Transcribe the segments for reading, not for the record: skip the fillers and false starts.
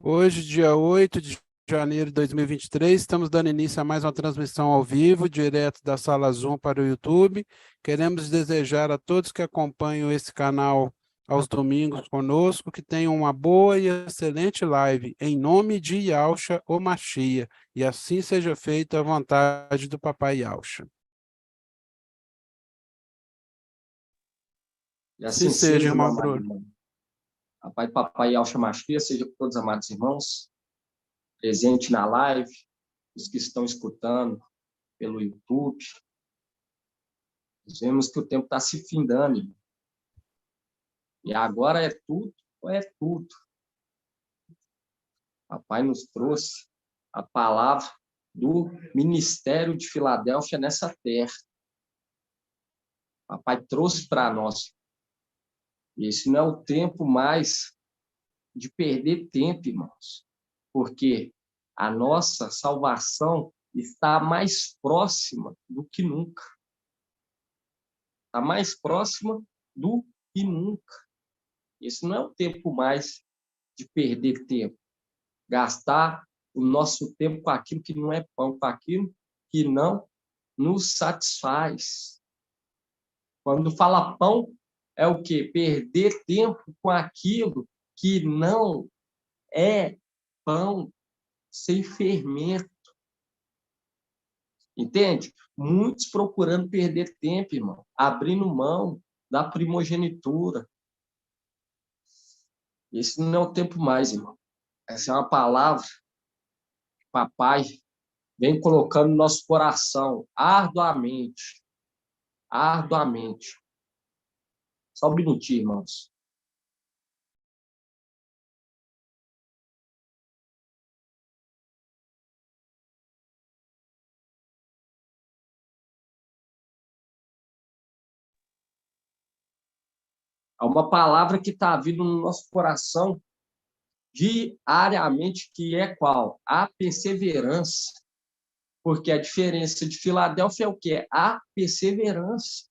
Hoje, dia 8 de janeiro de 2023, estamos dando início a mais uma transmissão ao vivo, direto da sala Zoom para o YouTube. Queremos desejar a todos que acompanham esse canal aos domingos conosco, que tenham uma boa e excelente live, em nome de Yahshua ou Machia, e assim seja feita a vontade do Papai Yahshua. E Assim assim seja, seja, meu irmão amado Bruno. irmão. A Pai Papai Yahshua Mashiach seja com todos os amados irmãos, presente na live, os que estão escutando pelo YouTube. Nós vemos que o tempo está se findando, irmão. E agora é tudo ou é tudo. Papai nos trouxe a palavra do ministério de Filadélfia nessa terra. Papai trouxe para nós. E esse não é o tempo mais de perder tempo, irmãos. Porque a nossa salvação está mais próxima do que nunca. Está mais próxima do que nunca. Esse não é o tempo mais de perder tempo. Gastar o nosso tempo com aquilo que não é pão, com aquilo que não nos satisfaz. Quando fala pão, é o quê? Perder tempo com aquilo que não é pão, sem fermento. Entende? Muitos procurando perder tempo, irmão, abrindo mão da primogenitura. Esse não é o tempo mais, irmão. Essa é uma palavra que papai vem colocando no nosso coração arduamente. Arduamente. Só um minutinho, irmãos. Há uma palavra que está vindo no nosso coração diariamente, que é qual? A perseverança. Porque a diferença de Filadélfia é o quê? A perseverança,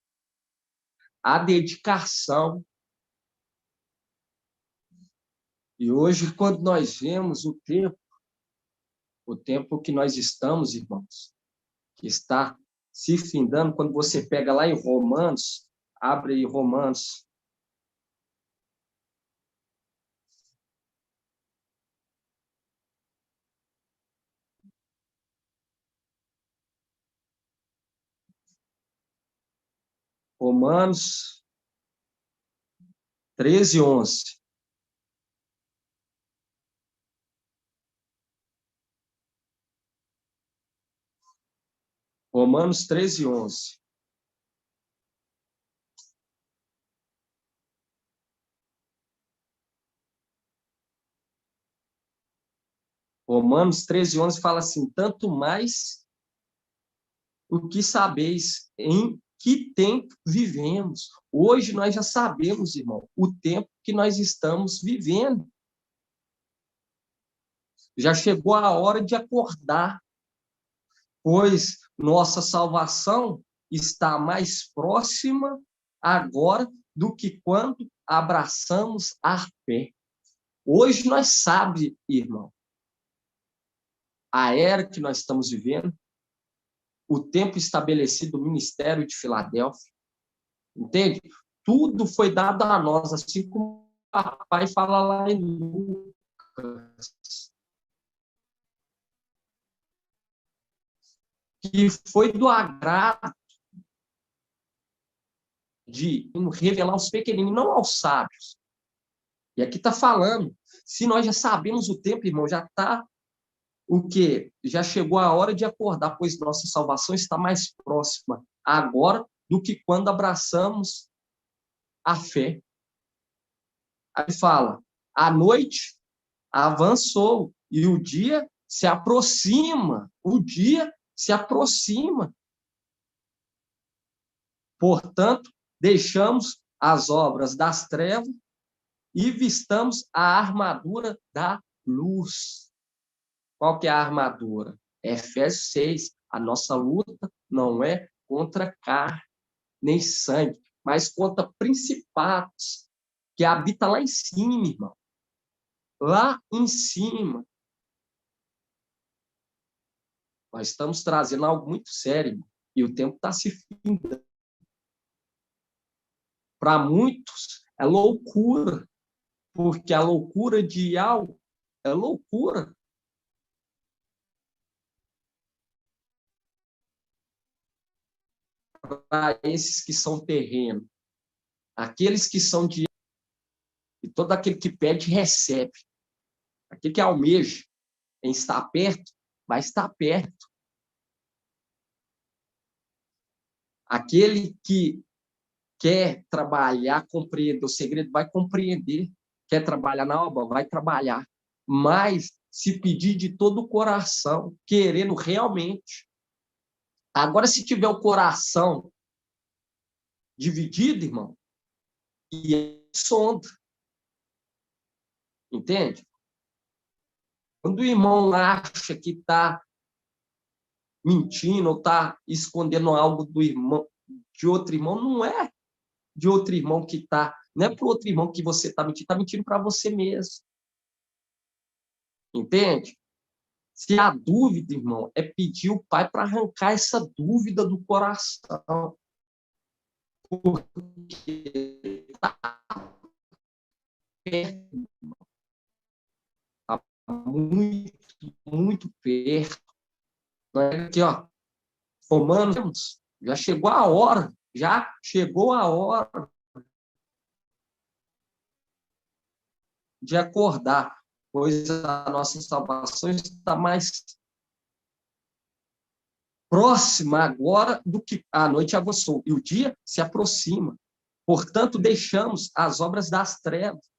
a dedicação. E hoje, quando nós vemos o tempo que nós estamos, irmãos, que está se findando, quando você pega lá em Romanos, abre aí Romanos. Romanos 13, 11. Romanos 13, 11. Romanos 13, 11 fala assim: tanto mais o que sabeis em que tempo vivemos. Hoje nós já sabemos, irmão, o tempo que nós estamos vivendo. Já chegou a hora de acordar, pois nossa salvação está mais próxima agora do que quando abraçamos a fé. Hoje nós sabemos, irmão, a era que nós estamos vivendo, o tempo estabelecido do ministério de Filadélfia, entende? Tudo foi dado a nós, assim como o papai fala lá em Lucas, que foi do agrado de revelar aos pequeninos, não aos sábios. E aqui está falando, se nós já sabemos o tempo, irmão, já está o quê? Já chegou a hora de acordar, pois nossa salvação está mais próxima agora do que quando abraçamos a fé. Aí fala, a noite avançou e o dia se aproxima. O dia se aproxima. Portanto, deixamos as obras das trevas e vistamos a armadura da luz. Qual que é a armadura? Efésios 6. A nossa luta não é contra carne nem sangue, mas contra principados que habita lá em cima, irmão. lá em cima. Nós estamos trazendo algo muito sério e o tempo está se findando. Para muitos, é loucura, porque a loucura de algo é loucura. Para esses que são terreno, aqueles que são de... E todo aquele que pede, recebe. Aquele que almeja em estar perto, vai estar perto. Aquele que quer trabalhar, compreender o segredo, vai compreender. Quer trabalhar na obra, vai trabalhar. Mas se pedir de todo o coração, querendo realmente. Agora, se tiver o coração dividido, irmão, e é sonda. Entende? Quando o irmão acha que está mentindo ou está escondendo algo do irmão, de outro irmão, não é de outro irmão que está, não é para o outro irmão que você está mentindo para você mesmo. Entende? Se há dúvida, irmão, é pedir o Pai para arrancar essa dúvida do coração. Porque está perto, está muito, muito perto. Aqui, ó, Romanos, já chegou a hora, de acordar, pois a nossa salvação está mais próxima agora do que a noite avançou, e o dia se aproxima. Portanto, deixamos as obras das trevas.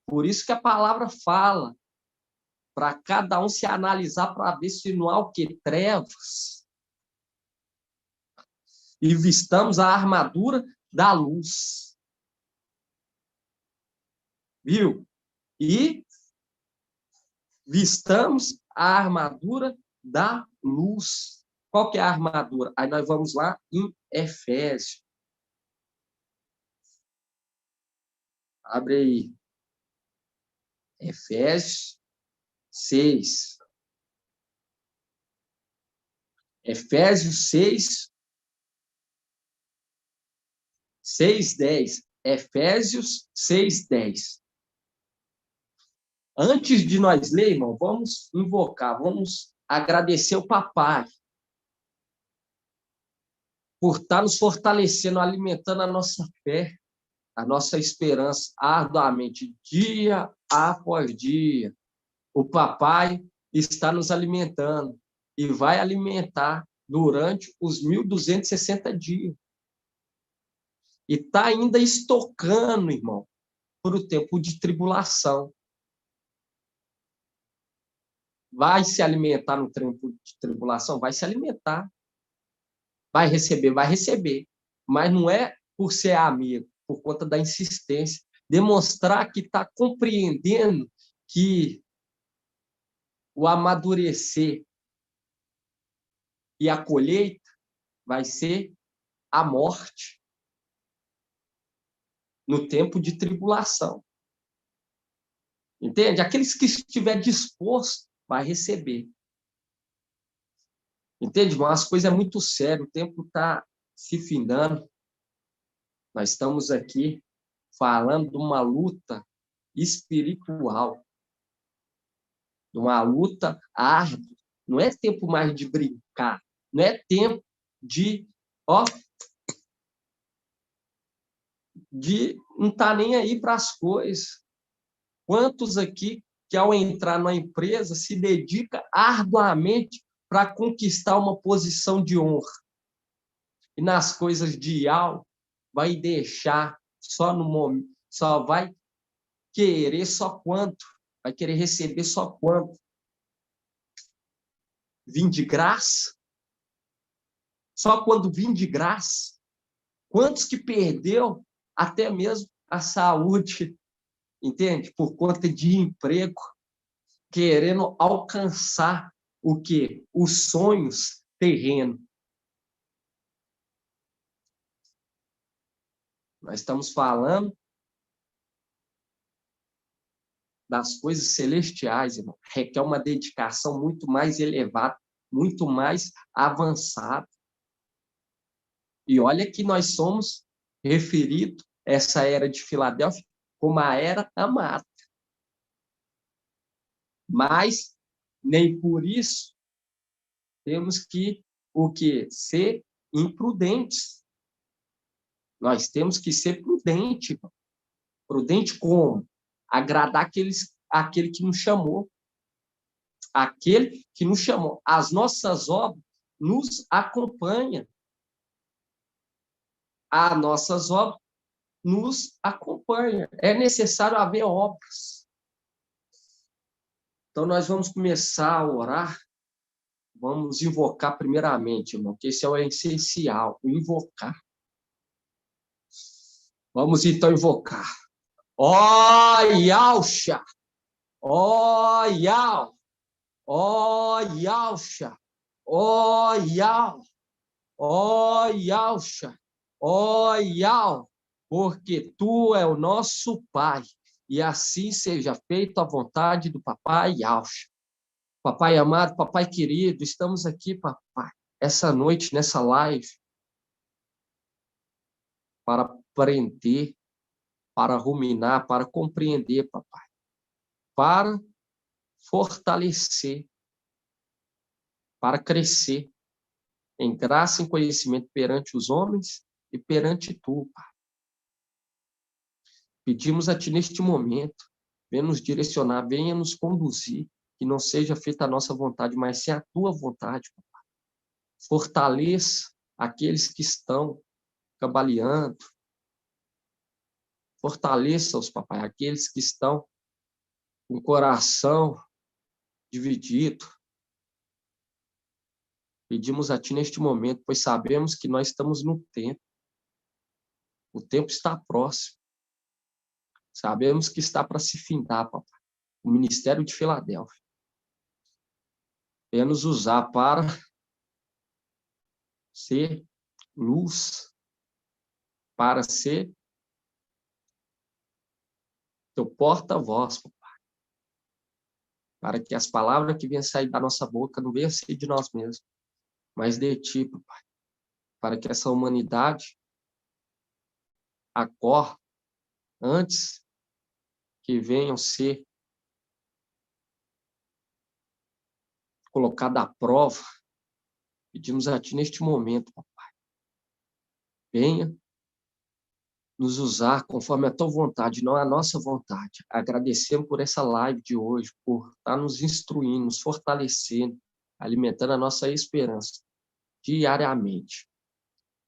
Por isso que a palavra fala, para cada um se analisar para ver se não há o que? Trevas. E vistamos a armadura da luz. Viu? E vistamos a armadura da luz. Qual que é a armadura? Aí nós vamos lá em Efésios. Abre aí. Efésios 6. Efésios 6, 6:10. Efésios 6:10. Antes de nós ler, irmão, vamos invocar, vamos agradecer o papai por estar nos fortalecendo, alimentando a nossa fé, a nossa esperança arduamente, dia após dia. O papai está nos alimentando e vai alimentar durante os 1.260 dias. E está ainda estocando, irmão, por o tempo de tribulação. Vai se alimentar no tempo de tribulação? Vai se alimentar. Vai receber. Mas não é por ser amigo, por conta da insistência. Demonstrar que está compreendendo que o amadurecer e a colheita vai ser a morte no tempo de tribulação. Entende? Aqueles que estiver disposto vai receber. Entende, irmão? As coisas é muito sério, o tempo está se findando. Nós estamos aqui falando de uma luta espiritual, de uma luta árdua. Não é tempo mais de brincar, não é tempo de, de não estar nem aí para as coisas. Quantos aqui que ao entrar numa empresa se dedica arduamente para conquistar uma posição de honra e nas coisas de algo vai deixar só no momento, só vai querer só quanto, vai querer receber só quanto? Vim de graça? Só quando vim de graça? Quantos que perdeu até mesmo a saúde, entende? Por conta de emprego, querendo alcançar o quê? Os sonhos terrenos. Nós estamos falando das coisas celestiais, irmão, requer uma dedicação muito mais elevada, muito mais avançada. E olha que nós somos referidos a essa era de Filadélfia como a era amada. Mas nem por isso temos que o quê? Ser imprudentes. Nós temos que ser prudentes. Prudente como? Agradar aquele que nos chamou. Aquele que nos chamou. As nossas obras nos acompanham. As nossas obras nos acompanham. É necessário haver obras. Então, nós vamos começar a orar. Vamos invocar primeiramente, irmão, que esse é o essencial, o invocar. Vamos então invocar. Ó Yauxa! Ó Yau! Ó Yauxa! Ó Yau! Ó Yauxa! Ó Yau! Porque tu é o nosso Pai, e assim seja feita a vontade do Papai Yauxa. Papai amado, papai querido, estamos aqui, papai, essa noite, nessa live, para aprender, para ruminar, para compreender, papai, para fortalecer, para crescer em graça e em conhecimento perante os homens e perante tu, pai. Pedimos a ti neste momento, venha nos direcionar, venha nos conduzir, que não seja feita a nossa vontade, mas sim a tua vontade, papai. Fortaleça aqueles que estão cambaleando. Fortaleça-os, papai, aqueles que estão com o coração dividido. Pedimos a ti neste momento, pois sabemos que nós estamos no tempo. O tempo está próximo. Sabemos que está para se findar, papai. O ministério de Filadélfia. Venha nos usar para ser luz, para ser teu porta-voz, papai. Para que as palavras que venham sair da nossa boca não venham ser de nós mesmos, mas de ti, papai. Para que essa humanidade acorde antes que venham ser colocadas à prova. Pedimos a ti neste momento, papai. Venha nos usar conforme a tua vontade, não a nossa vontade. Agradecemos por essa live de hoje, por estar nos instruindo, nos fortalecendo, alimentando a nossa esperança diariamente.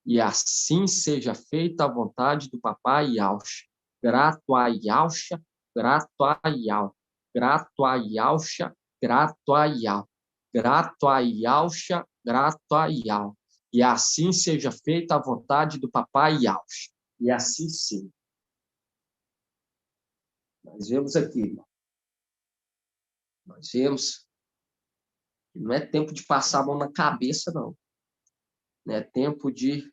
E assim seja feita a vontade do papai Yauxa. Grato a Yauxa, grato a Yau. Grato a Yauxa, grato a Yau. Grato a Yauxa, grato a Yau. E assim seja feita a vontade do papai Yauxa. E assim sim. Nós vemos aqui, irmão. Nós vemos que não é tempo de passar a mão na cabeça, não. Não é tempo de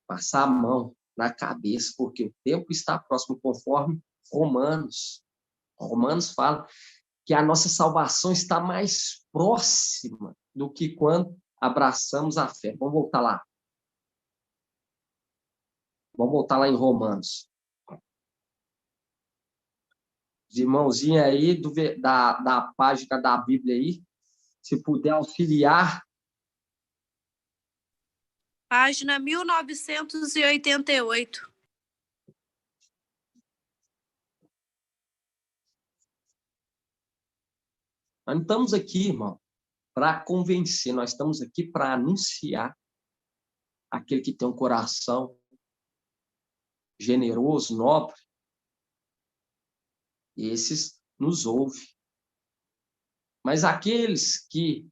passar a mão na cabeça, porque o tempo está próximo, conforme Romanos. Romanos fala que a nossa salvação está mais próxima do que quando abraçamos a fé. Vamos voltar lá. Vamos voltar lá em Romanos. Os irmãozinhos aí da página da Bíblia aí, se puder auxiliar. Página 1988. Nós não estamos aqui, irmão, para convencer, nós estamos aqui para anunciar aquele que tem um coração generoso, nobre. Esses nos ouvem. Mas aqueles que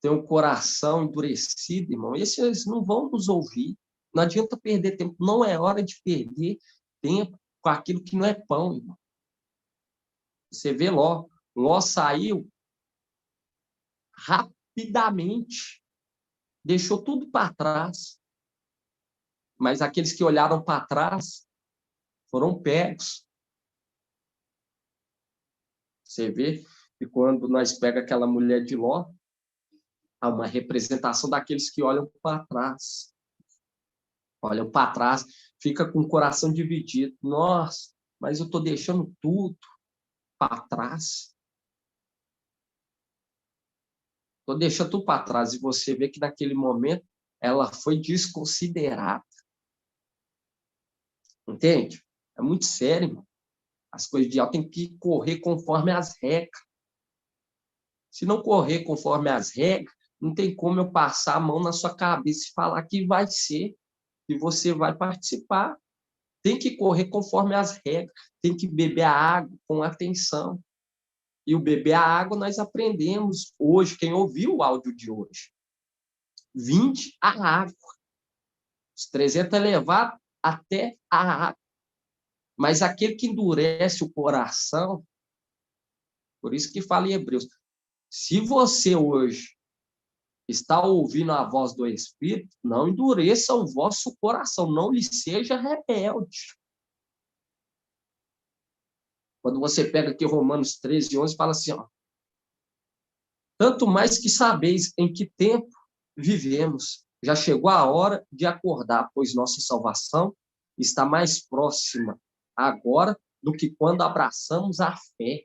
têm um coração endurecido, irmão, esses não vão nos ouvir. Não adianta perder tempo. Não é hora de perder tempo com aquilo que não é pão, irmão. Você vê Ló. Ló saiu rapidamente. Deixou tudo para trás. Mas aqueles que olharam para trás foram pegos. Você vê que quando nós pega aquela mulher de Ló, há uma representação daqueles que olham para trás. Olham para trás, fica com o coração dividido. Nossa, mas eu estou deixando tudo para trás. Estou deixando tudo para trás. E você vê que naquele momento ela foi desconsiderada. Entende? É muito sério, irmão. As coisas de Deus têm que correr conforme as regras. Se não correr conforme as regras, não tem como eu passar a mão na sua cabeça e falar que vai ser, que você vai participar. Tem que correr conforme as regras, tem que beber a água com atenção. E o beber a água nós aprendemos hoje, quem ouviu o áudio de hoje. Vinde a água. Os 300 é levado até a água. Mas aquele que endurece o coração, por isso que fala em Hebreus, se você hoje está ouvindo a voz do Espírito, não endureça o vosso coração, não lhe seja rebelde. Quando você pega aqui Romanos 13:11, fala assim, ó, tanto mais que sabeis em que tempo vivemos, já chegou a hora de acordar, pois nossa salvação está mais próxima agora do que quando abraçamos a fé.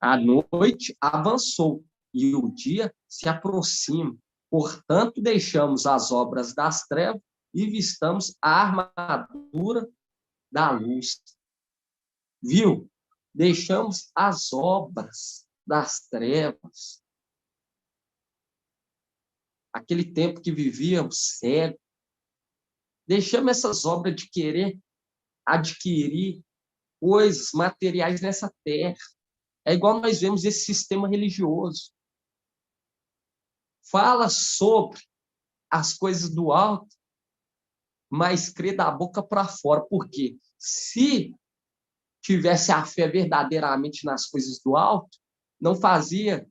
A noite avançou e o dia se aproxima. Portanto, deixamos as obras das trevas e vistamos a armadura da luz. Viu? Deixamos as obras das trevas. Aquele tempo que vivíamos cego. Deixamos essas obras de querer adquirir coisas materiais nessa terra. É igual nós vemos esse sistema religioso. Fala sobre as coisas do alto, mas crê da boca para fora. Por quê? Se tivesse a fé verdadeiramente nas coisas do alto, não fazia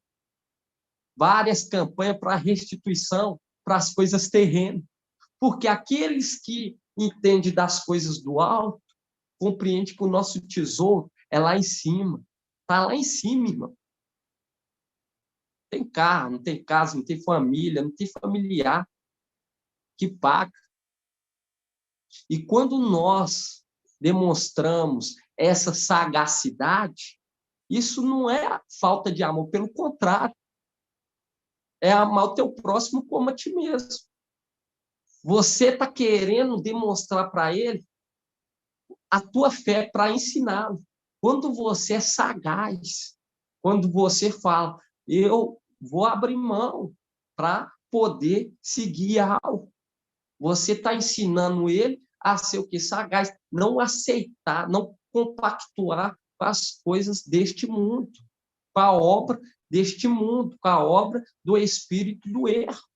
várias campanhas para restituição para as coisas terrenas. Porque aqueles que entendem das coisas do alto compreendem que o nosso tesouro é lá em cima. Está lá em cima, irmão. Tem carro, não tem casa, não tem família, não tem familiar que paga. E quando nós demonstramos essa sagacidade, isso não é falta de amor, pelo contrário, é amar o teu próximo como a ti mesmo. Você está querendo demonstrar para ele a tua fé para ensiná-lo. Quando você é sagaz, quando você fala, eu vou abrir mão para poder seguir algo. Você está ensinando ele a ser o que? Sagaz. Não aceitar, não compactuar com as coisas deste mundo, com a obra deste mundo, com a obra do espírito do erro.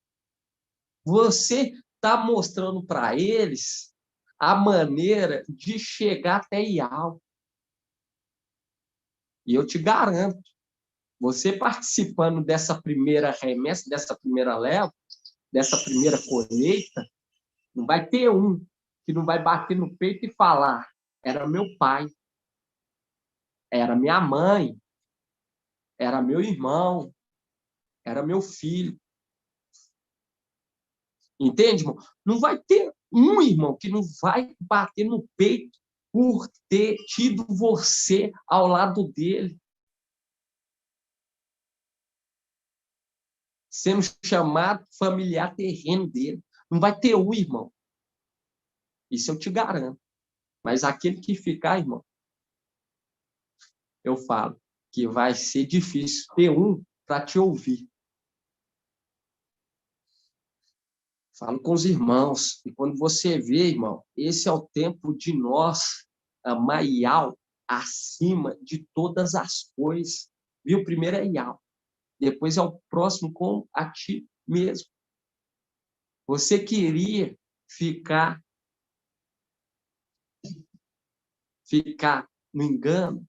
Você está mostrando para eles a maneira de chegar até Ial. E eu te garanto, você participando dessa primeira remessa, dessa primeira leva, dessa primeira colheita, não vai ter um que não vai bater no peito e falar, era meu pai, era minha mãe, era meu irmão, era meu filho. Entende, irmão? Não vai ter um irmão que não vai bater no peito por ter tido você ao lado dele. Sendo chamado familiar terreno dele. Não vai ter um, irmão. Isso eu te garanto. Mas aquele que ficar, irmão, eu falo que vai ser difícil ter um para te ouvir. Falo com os irmãos. E quando você vê, irmão, esse é o tempo de nós amar Ial acima de todas as coisas. Viu? Primeiro é Ial. Depois é o próximo com a ti mesmo. Você queria ficar no engano?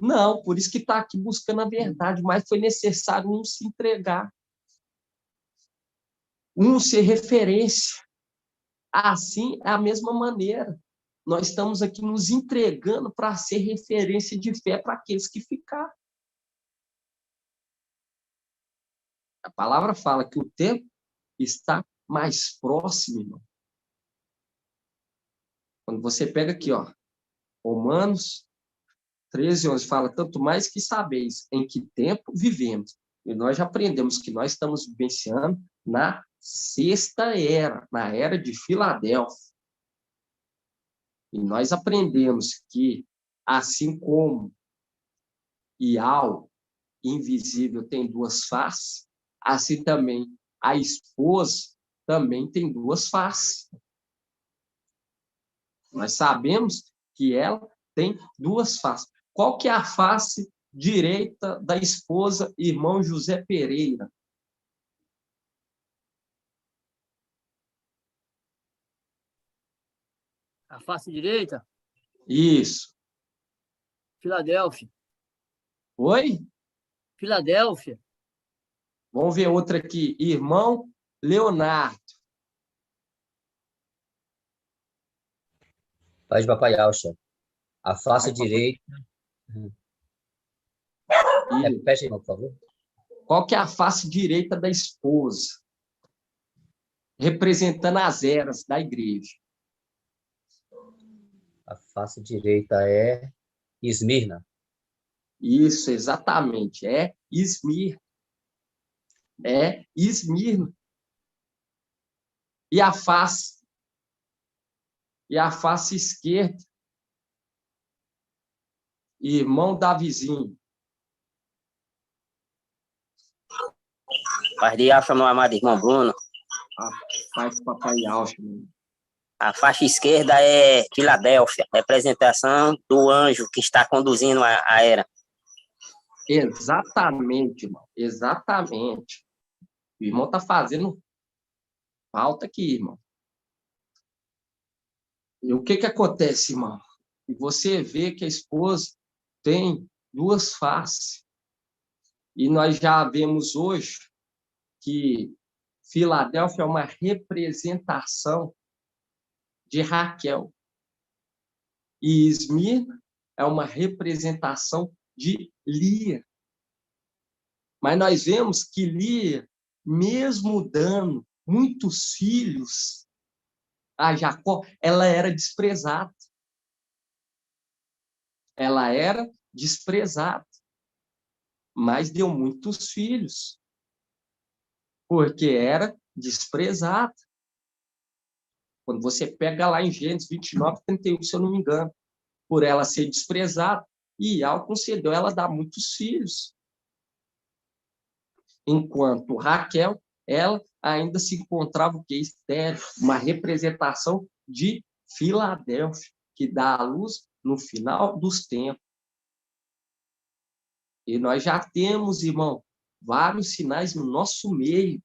Não, por isso que está aqui buscando a verdade, mas foi necessário um se entregar. Um ser referência. Assim é a mesma maneira. nós estamos aqui nos entregando para ser referência de fé para aqueles que ficar. A palavra fala que o tempo está mais próximo, irmão. Quando você pega aqui, ó, Romanos 13:11, fala, tanto mais que sabeis em que tempo vivemos. E nós já aprendemos que nós estamos vivenciando na sexta era, na era de Filadélfia. E nós aprendemos que, assim como Ial, invisível, tem duas faces, assim também a esposa também tem duas faces. Nós sabemos que ela tem duas faces. Qual que é a face direita da esposa, irmão José Pereira? A face direita, Isso. Filadélfia. Oi? Filadélfia. Vamos ver outra aqui. Irmão Leonardo. Paz de Papai Alcha. A face direita. Repete, irmão, por favor. Qual que é a face direita da esposa? Representando as eras da igreja. A face direita é Esmirna. Isso, exatamente. É Esmirna. É Esmirna. E a face? E a face esquerda? Irmão Davizinho. Paz de Alfa, meu amado irmão Bruno. Paz do Papai Alfa. A faixa esquerda é Filadélfia, representação do anjo que está conduzindo a era. Exatamente, irmão. Exatamente. O irmão está fazendo falta aqui, irmão. E o que que acontece, irmão? E você vê que a esposa tem duas faces. E nós já vemos hoje que Filadélfia é uma representação de Raquel. E Esmirna é uma representação de Lia. Mas nós vemos que Lia, mesmo dando muitos filhos a Jacó, ela era desprezada. Ela era desprezada. Mas deu muitos filhos. Porque era desprezada. Quando você pega lá em Gênesis 29:31, se eu não me engano, por ela ser desprezada, e Ial concedeu ela dar muitos filhos. Enquanto Raquel, ela ainda se encontrava o que? Estéril, uma representação de Filadélfia, que dá à luz no final dos tempos. E nós já temos, irmão, vários sinais no nosso meio.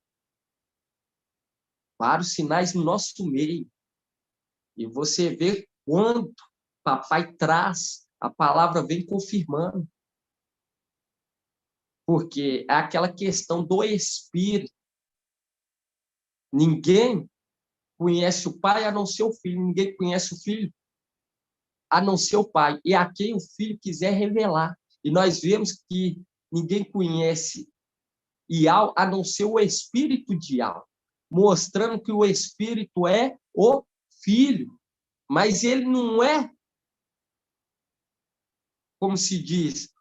Vários sinais no nosso meio. E você vê quando papai traz, a palavra vem confirmando. Porque é aquela questão do Espírito. Ninguém conhece o Pai a não ser o Filho. Ninguém conhece o Filho a não ser o Pai. E a quem o Filho quiser revelar. E nós vemos que ninguém conhece Ial a não ser o Espírito de Ial. Mostrando que o Espírito é o Filho. Mas ele não é, como se diz,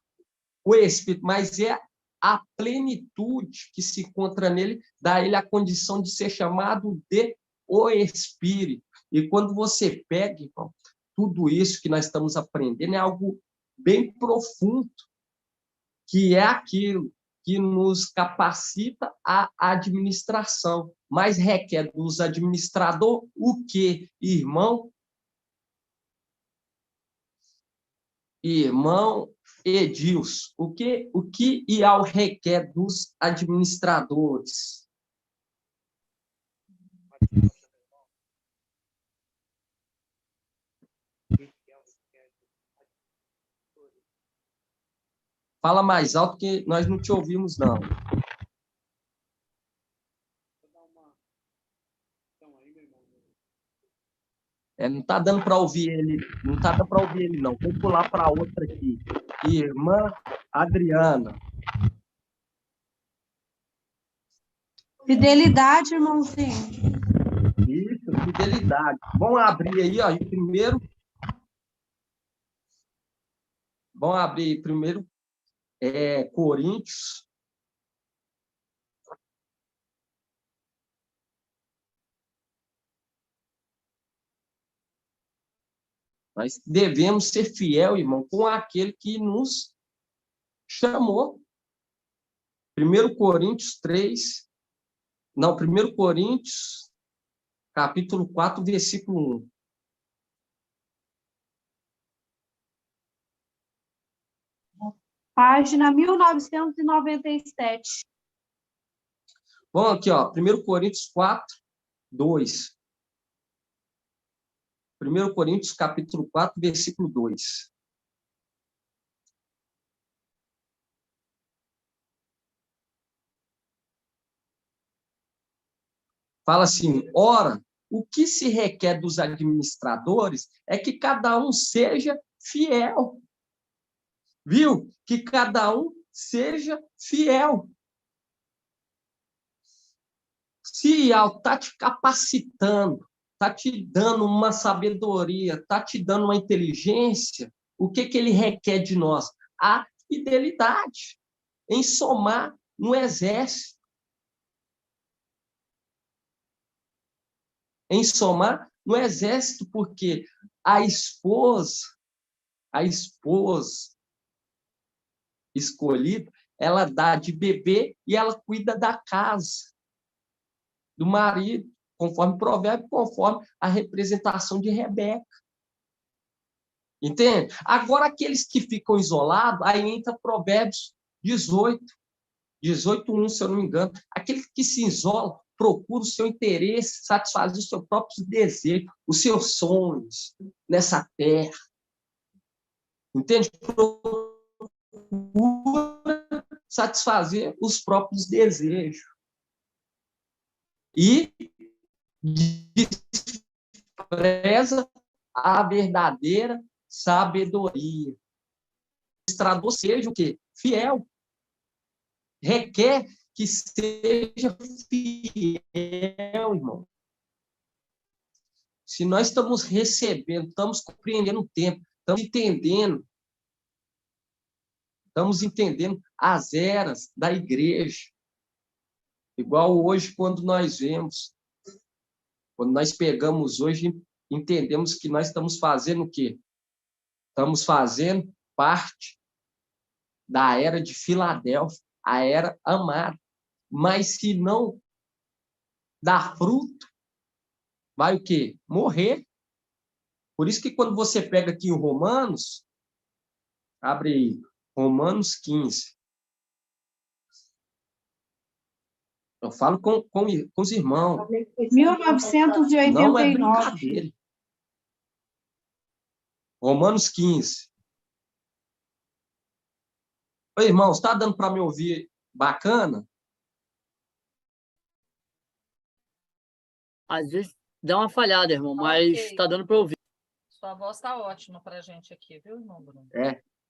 o Espírito, mas é a plenitude que se encontra nele, dá a ele a condição de ser chamado de o Espírito. E quando você pega, irmão, tudo isso que nós estamos aprendendo é algo bem profundo, que é aquilo que nos capacita a administração, mas requer dos administradores o quê, irmão? Irmão Edilson, o que Ial requer dos administradores? Fala mais alto que nós não te ouvimos, não. Não está dando para ouvir ele, não está dando para ouvir ele, não. Vou pular para outra aqui. Irmã Adriana. Fidelidade, irmãozinho. Isso, fidelidade. Vamos abrir aí, ó, Vamos abrir primeiro Coríntios. Nós devemos ser fiel, irmão, com aquele que nos chamou. 1 Coríntios 3, não, 1 Coríntios, capítulo 4, versículo 1. Página 1997. Vamos aqui, ó, 1 Coríntios 4, 2. 1 Coríntios, capítulo 4, versículo 2. Fala assim: ora, o que se requer dos administradores é que cada um seja fiel. Viu? Que cada um seja fiel. Se está te capacitando, está te dando uma sabedoria, está te dando uma inteligência, o que ele requer de nós? A fidelidade, em somar no exército. Em somar no exército, porque a esposa escolhida, ela dá de beber e ela cuida da casa, do marido, conforme o provérbio, conforme a representação de Rebeca. Entende? Agora, aqueles que ficam isolados, aí entra Provérbios 18, 1, se eu não me engano. Aquele que se isola, procura o seu interesse, satisfazer os seus próprios desejos, os seus sonhos nessa terra. Entende? Procura satisfazer os próprios desejos. E despreza a verdadeira sabedoria. O administrador seja o quê? Fiel. Requer que seja fiel, irmão. Se nós estamos recebendo, estamos compreendendo o tempo, estamos entendendo as eras da igreja. Igual hoje, quando nós vemos, quando nós pegamos hoje, entendemos que nós estamos fazendo o quê? Estamos fazendo parte da era de Filadélfia, a era amada. Mas se não dá fruto, vai o quê? Morrer. Por isso que quando você pega aqui o Romanos, abre aí, Romanos 15. Eu falo com os irmãos. 1989. Não é brincadeira. Romanos 15. Oi, irmãos, está dando para me ouvir bacana? Às vezes dá uma falhada, irmão, mas está dando para ouvir. Sua voz está ótima para a gente aqui, viu, irmão Bruno?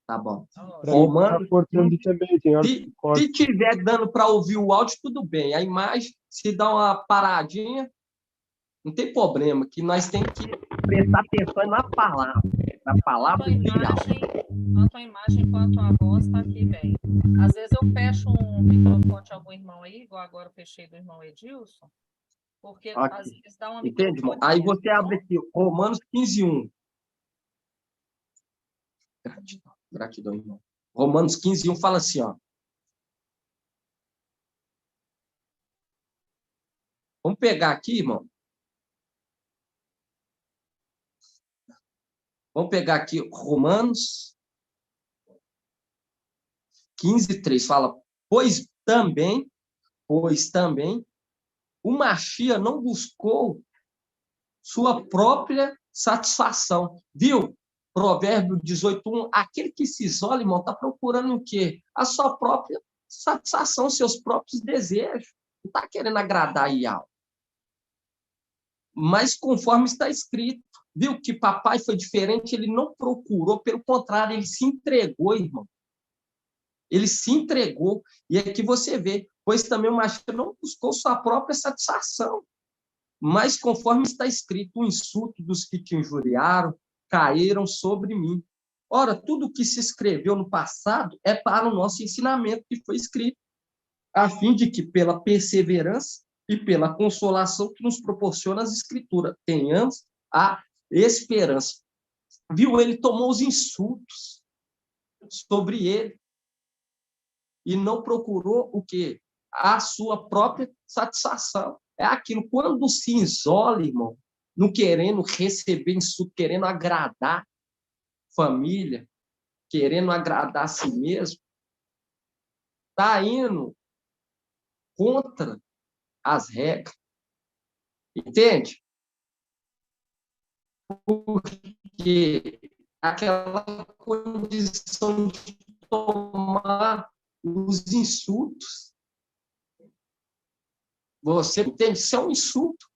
Tá bom. Romano, cortando também, tem hora que corta. Se tiver dando para ouvir o áudio, tudo bem. A imagem, se dá uma paradinha, não tem problema, que nós temos que prestar atenção na palavra. Na palavra de Deus. Tanto a imagem quanto a voz está aqui bem. Às vezes eu fecho um microfone de algum irmão aí, igual agora eu fechei do irmão Edilson, porque aqui. Às vezes dá uma entende, irmão? Aí você abre aqui, Romanos 15, 1. Gratidão, irmão. Romanos 15, 1 fala assim, ó. Vamos pegar aqui, irmão. Vamos pegar aqui Romanos 15, 3. Fala, pois também, o Machia não buscou sua própria satisfação. Viu? Provérbio 18, 1. Aquele que se isola, irmão, está procurando o quê? A sua própria satisfação, seus próprios desejos. Não está querendo agradar a algo. Mas conforme está escrito, viu que papai foi diferente, ele não procurou, pelo contrário, ele se entregou, irmão. Ele se entregou. E aqui você vê, pois também o macho não buscou sua própria satisfação, mas conforme está escrito, o insulto dos que te injuriaram caíram sobre mim. Ora, tudo que se escreveu no passado é para o nosso ensinamento que foi escrito, a fim de que, pela perseverança e pela consolação que nos proporciona as Escrituras, tenhamos a esperança. Viu? Ele tomou os insultos sobre ele e não procurou o quê? A sua própria satisfação. É aquilo, quando se isola, irmão, não querendo receber insulto, querendo agradar família, querendo agradar a si mesmo, está indo contra as regras. Entende? Porque aquela condição de tomar os insultos, você entende? Isso é um insulto.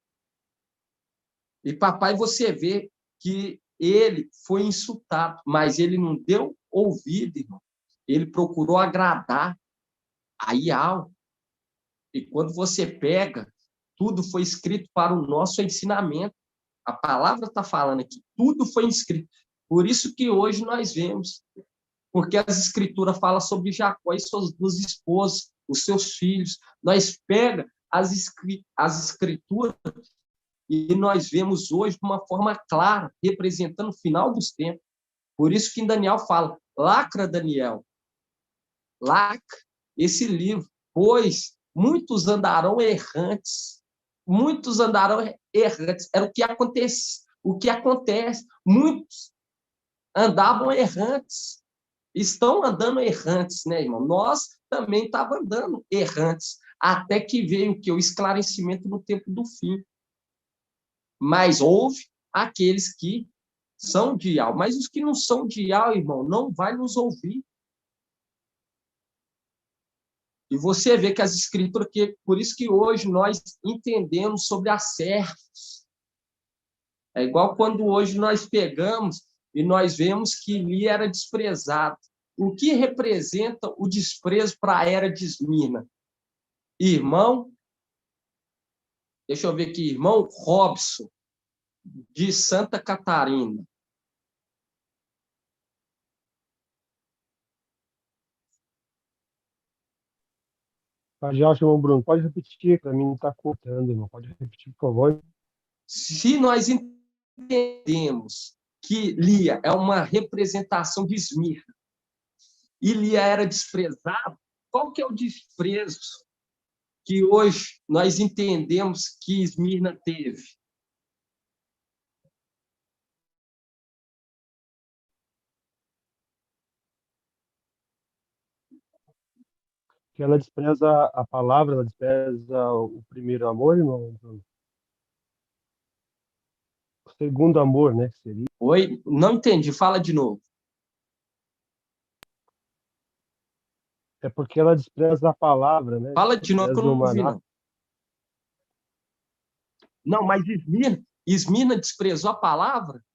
E papai, você vê que ele foi insultado, mas ele não deu ouvido, irmão. Ele procurou agradar a Ial. E quando você pega, tudo foi escrito para o nosso ensinamento. A palavra está falando aqui, tudo foi escrito. Por isso que hoje nós vemos, porque as escrituras falam sobre Jacó e seus duas esposas, os seus filhos. Nós pega as escrituras e nós vemos hoje de uma forma clara, representando o final dos tempos. Por isso que em Daniel fala, lacra, Daniel, lacra esse livro, pois muitos andarão errantes. Muitos andarão errantes. Era o que acontece. Muitos andavam errantes. Estão andando errantes, né, irmão? Nós também estávamos andando errantes, até que veio o que? O esclarecimento no tempo do fim. Mas houve aqueles que são de Ial. Mas os que não são de Ial, irmão, não vai nos ouvir. E você vê que as escrituras, por isso que hoje nós entendemos sobre as servos. É igual quando hoje nós pegamos e nós vemos que Lia era desprezado. O que representa o desprezo para a era de Esmirna? Irmão, deixa eu ver aqui, irmão Robson, de Santa Catarina. Já, irmão Bruno, pode repetir, para mim não está cortando, irmão. Pode repetir, por favor. Se nós entendemos que Lia é uma representação de Esmirna e Lia era desprezado, qual que é o desprezo que hoje nós entendemos que Esmirna teve? Que ela despreza a palavra, ela despreza o primeiro amor, irmão Bruno. O segundo amor, né, que seria. Oi? Não entendi, fala de novo. É porque ela despreza a palavra, né? Fala de novo que eu não ouvi, Despreza o não. Não, mas Esmirna desprezou a palavra?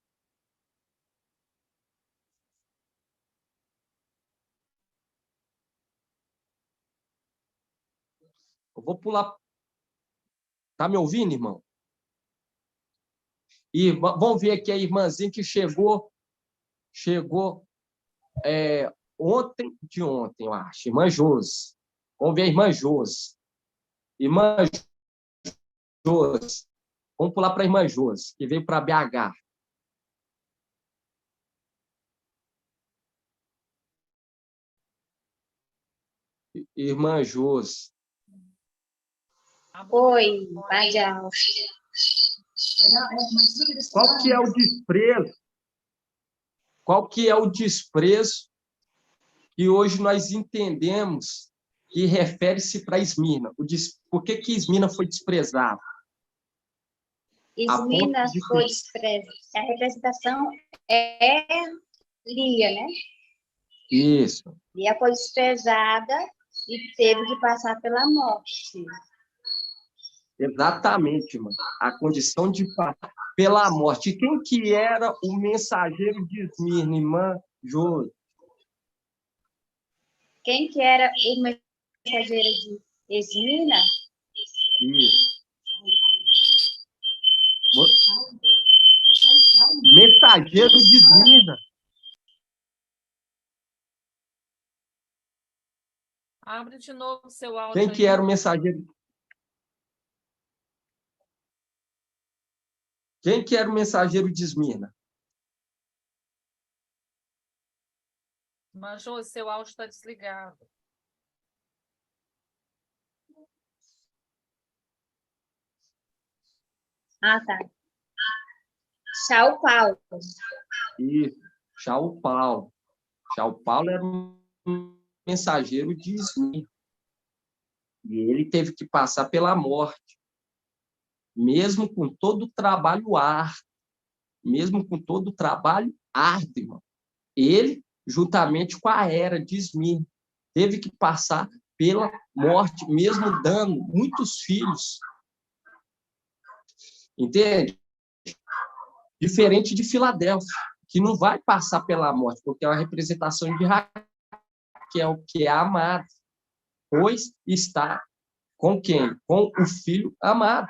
Eu vou pular. Tá me ouvindo, irmão? E vamos ver aqui a irmãzinha que chegou ontem, eu acho. Irmã Josi. Vamos ver a irmã Josi. Irmã Josi. Vamos pular para a irmã Josi, que veio para BH. Irmã Josi. Oi, Badial. Qual que é o desprezo? Qual que é o desprezo que hoje nós entendemos que refere-se para Esmirna? Por que Esmirna foi desprezada? Esmirna foi desprezada. A representação é Lia, né? Isso. Lia foi desprezada e teve que passar pela morte. Exatamente, irmão. A condição de passar pela morte. E quem que era o mensageiro de Esmirna, irmã Josi? Quem que era o mensageiro de Esmirna? Isso. Mensageiro de Esmirna. Abre de novo o seu áudio Quem aí. que era o mensageiro? Quem que era o mensageiro de Esmirna? Mas, Josi, seu áudio está desligado. Ah, tá. Tchau, Paulo. Isso. Shaul Paulo. Shaul Paulo era um mensageiro de Esmirna. E ele teve que passar pela morte. Mesmo com todo o trabalho árduo. Mesmo com todo o trabalho árduo, irmão. Ele, juntamente com a era de Esmirna, teve que passar pela morte, mesmo dando muitos filhos. Entende? Diferente de Filadélfia, que não vai passar pela morte, porque é uma representação de Raquel, que é amada, pois está com quem? Com o filho amado.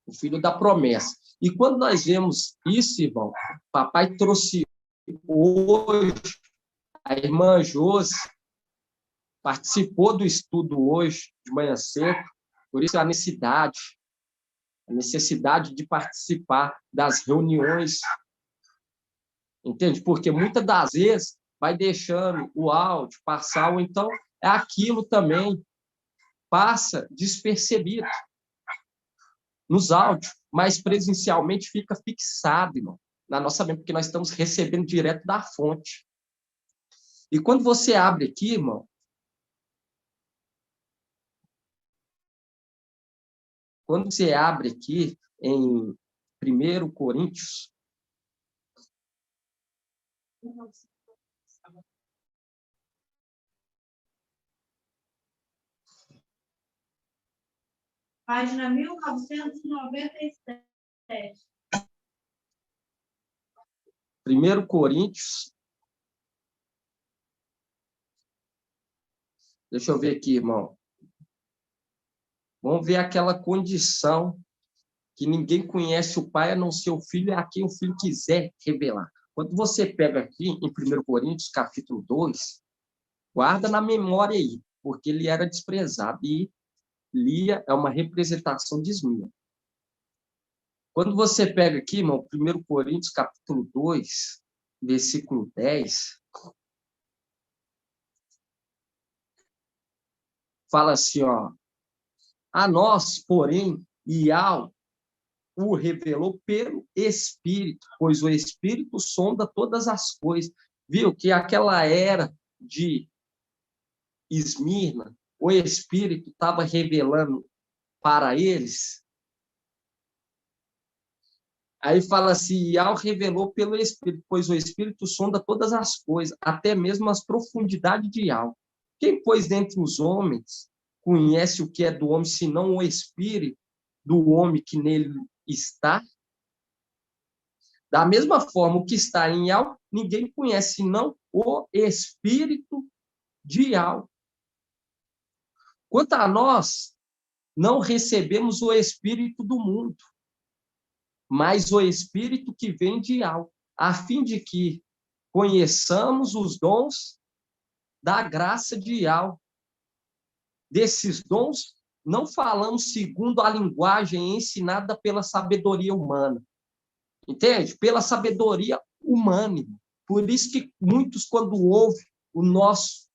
O filho da promessa. E quando nós vemos isso, irmão, papai trouxe hoje, a irmã Josi participou do estudo hoje, de manhã cedo, por isso a necessidade de participar das reuniões, entende? Porque muitas das vezes vai deixando o áudio passar, ou então é aquilo também, passa despercebido nos áudios, mas presencialmente fica fixado, irmão, na nossa mente, porque nós estamos recebendo direto da fonte. E quando você abre aqui, irmão, quando você abre aqui em 1 Coríntios, página 1997. 1 Coríntios, deixa eu ver aqui, irmão. Vamos ver aquela condição que ninguém conhece o Pai a não ser o Filho, é a quem o Filho quiser revelar. Quando você pega aqui em 1 Coríntios, capítulo 2, guarda na memória aí, porque ele era desprezado. E Lia é uma representação de Esmirna. Quando você pega aqui, irmão, 1 Coríntios, capítulo 2, versículo 10, fala assim, ó, a nós, porém, Iau o revelou pelo Espírito, pois o Espírito sonda todas as coisas. Viu que aquela era de Esmirna, o Espírito estava revelando para eles. Aí fala assim, Iau revelou pelo Espírito, pois o Espírito sonda todas as coisas, até mesmo as profundidades de Iau. Quem, pois, dentre os homens, conhece o que é do homem, senão o Espírito do homem que nele está? Da mesma forma, o que está em Iau, ninguém conhece, senão o Espírito de Iau. Quanto a nós, não recebemos o Espírito do mundo, mas o Espírito que vem de Iau, a fim de que conheçamos os dons da graça de Iau. Desses dons, não falamos segundo a linguagem ensinada pela sabedoria humana. Entende? Pela sabedoria humana. Por isso que muitos, quando ouvem o nosso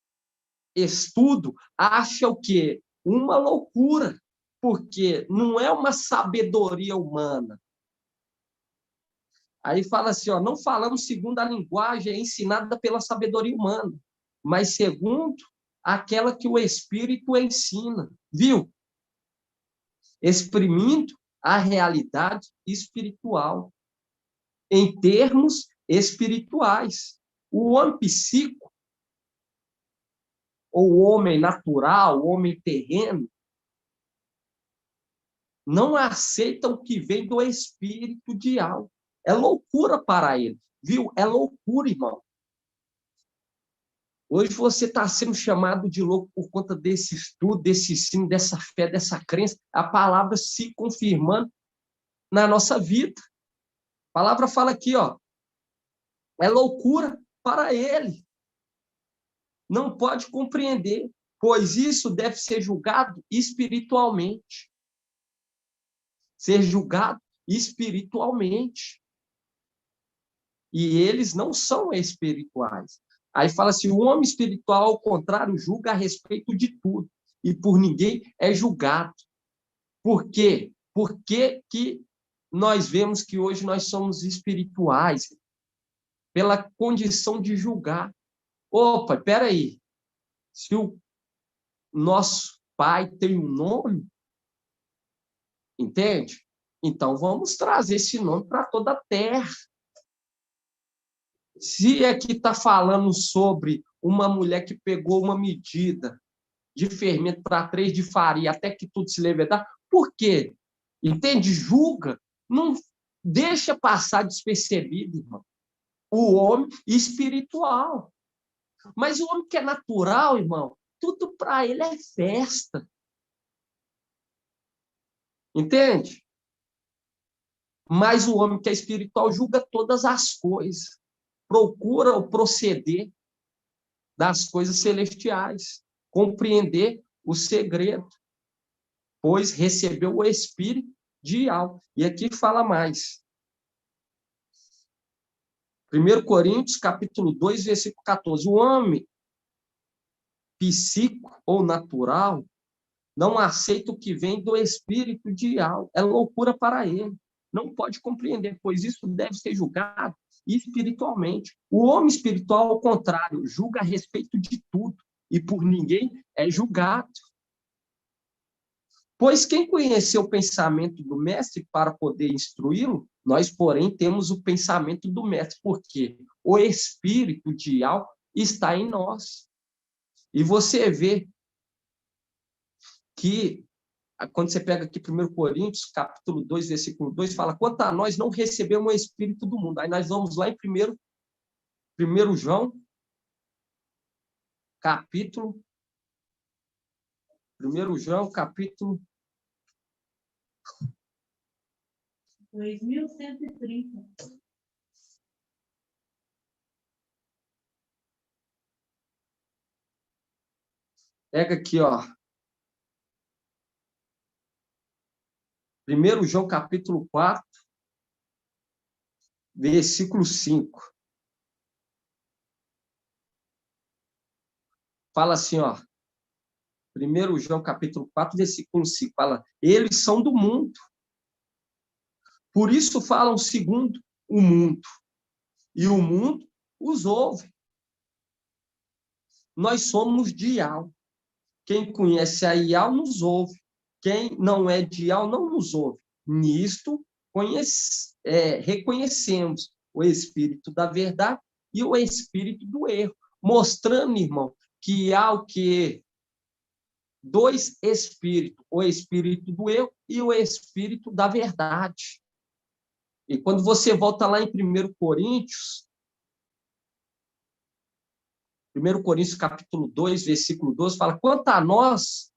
estudo, acham o quê? Uma loucura, porque não é uma sabedoria humana. Aí fala assim, ó, não falamos segundo a linguagem ensinada pela sabedoria humana, mas segundo aquela que o Espírito ensina. Viu? Exprimindo a realidade espiritual em termos espirituais. O homem psíquico ou o homem natural, o homem terreno, não aceitam o que vem do espírito de algo. É loucura para ele, viu? É loucura, irmão. Hoje você está sendo chamado de louco por conta desse estudo, desse ensino, dessa fé, dessa crença, a palavra se confirmando na nossa vida. A palavra fala aqui, ó, é loucura para ele. Não pode compreender, pois isso deve ser julgado espiritualmente. Ser julgado espiritualmente. E eles não são espirituais. Aí fala assim, o homem espiritual, ao contrário, julga a respeito de tudo, e por ninguém é julgado. Por quê? Por que que nós vemos que hoje nós somos espirituais? Pela condição de julgar. Opa, espera aí. Se o nosso pai tem um nome, entende? Então vamos trazer esse nome para toda a terra. Se aqui está falando sobre uma mulher que pegou uma medida de fermento para 3 de farinha, até que tudo se levedar, por quê? Entende? Julga, não deixa passar despercebido, irmão. O homem espiritual. Mas o homem que é natural, irmão, tudo para ele é festa. Entende? Mas o homem que é espiritual julga todas as coisas. Procura o proceder das coisas celestiais, compreender o segredo, pois recebeu o Espírito de algo. E aqui fala mais. 1 Coríntios, capítulo 2, versículo 14. O homem psíquico ou natural não aceita o que vem do Espírito de algo. É loucura para ele. Não pode compreender, pois isso deve ser julgado espiritualmente. O homem espiritual, ao contrário, julga a respeito de tudo, e por ninguém é julgado. Pois quem conheceu o pensamento do mestre para poder instruí-lo, nós, porém, temos o pensamento do mestre, porque o espírito de algo está em nós. E você vê que, quando você pega aqui 1 Coríntios, capítulo 2, versículo 2, fala, quanto a nós não recebemos o espírito do mundo. Aí nós vamos lá em 1 João, capítulo 2130. Pega aqui, ó. 1 João, capítulo 4, versículo 5. Fala assim, ó. 1 João, capítulo 4, versículo 5. Fala, eles são do mundo. Por isso falam segundo o mundo. E o mundo os ouve. Nós somos de Ial. Quem conhece a Ial nos ouve. Quem não é de Ial não nos ouve. Nisto reconhecemos o espírito da verdade e o espírito do erro. Mostrando, irmão, que há o quê? 2 espíritos. O espírito do erro e o espírito da verdade. E quando você volta lá em 1 Coríntios, capítulo 2, versículo 12, fala, quanto a nós,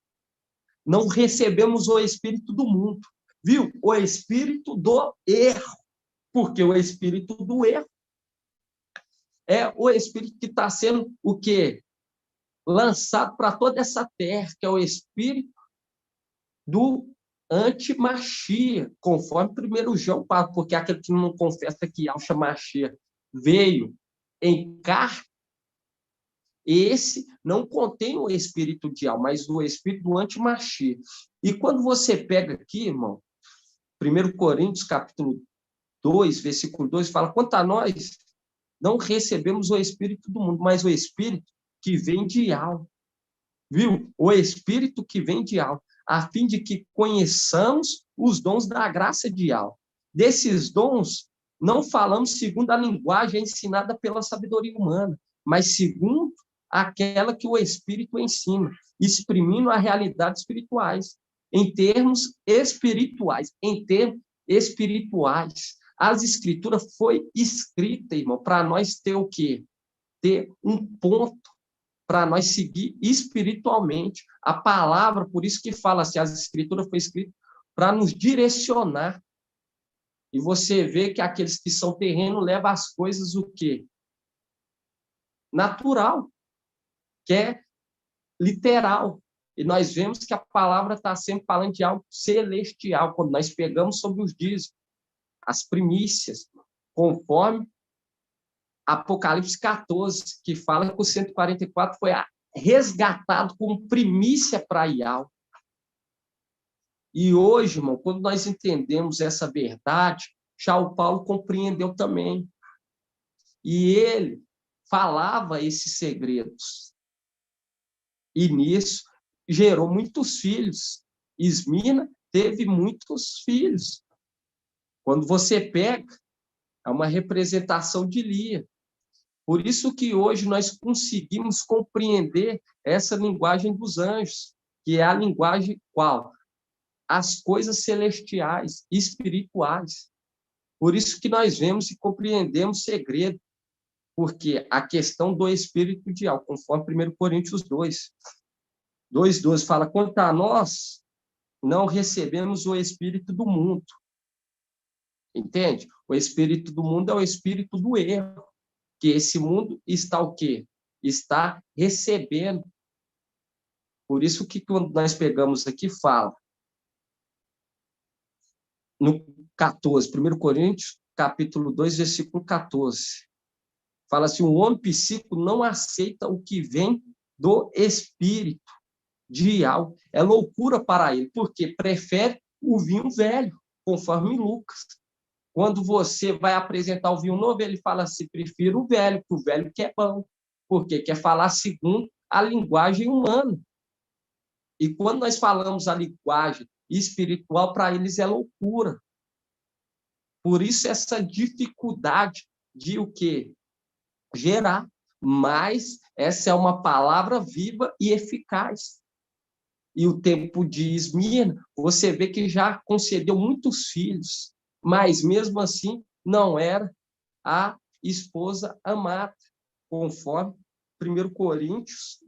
não recebemos o espírito do mundo, viu? O espírito do erro, porque o espírito do erro é o espírito que está sendo o quê? Lançado para toda essa terra, que é o espírito do anti-Machia, conforme 1 João fala, porque aquele que não confessa que Yahshua Machia veio em carne, esse não contém o espírito de alma, mas o espírito do anti-Machia. E quando você pega aqui, irmão, 1 Coríntios, capítulo 2, versículo 2, fala, quanto a nós, não recebemos o espírito do mundo, mas o espírito que vem de alma. Viu? O espírito que vem de alma, a fim de que conheçamos os dons da graça de alma. Desses dons, não falamos segundo a linguagem ensinada pela sabedoria humana, mas segundo aquela que o Espírito ensina, exprimindo a realidade espirituais, em termos espirituais, As Escrituras foi escrita, irmão, para nós ter o quê? Ter um ponto para nós seguir espiritualmente. A palavra, por isso que fala assim, as Escrituras foi escrita para nos direcionar. E você vê que aqueles que são terreno levam as coisas o quê? Natural, que é literal. E nós vemos que a palavra está sempre falando de algo celestial, quando nós pegamos sobre os dízimos, as primícias, conforme Apocalipse 14, que fala que o 144 foi resgatado como primícia para Ial. E hoje, irmão, quando nós entendemos essa verdade, já o Paulo compreendeu também. E ele falava esses segredos. E nisso gerou muitos filhos. Esmirna teve muitos filhos. Quando você pega, é uma representação de Lia. Por isso que hoje nós conseguimos compreender essa linguagem dos anjos, que é a linguagem qual? As coisas celestiais, espirituais. Por isso que nós vemos e compreendemos segredo, porque a questão do espírito de algo, conforme 1 Coríntios 2:12 fala, quanto a nós, não recebemos o espírito do mundo. Entende? O espírito do mundo é o espírito do erro, que esse mundo está o quê? Está recebendo. Por isso que quando nós pegamos aqui, fala, no 14, 1 Coríntios, capítulo 2, versículo 14. Fala assim, o homem psíquico não aceita o que vem do espírito de algo. É loucura para ele, porque prefere o vinho velho, conforme Lucas. Quando você vai apresentar o vinho novo, ele fala assim, prefiro o velho, porque o velho que é bom, porque quer falar segundo a linguagem humana. E quando nós falamos a linguagem espiritual, para eles é loucura. Por isso essa dificuldade de o quê? Gerar. Mas essa é uma palavra viva e eficaz. E o tempo de Esmirna, você vê que já concedeu muitos filhos, mas mesmo assim não era a esposa amada, conforme 1 Coríntios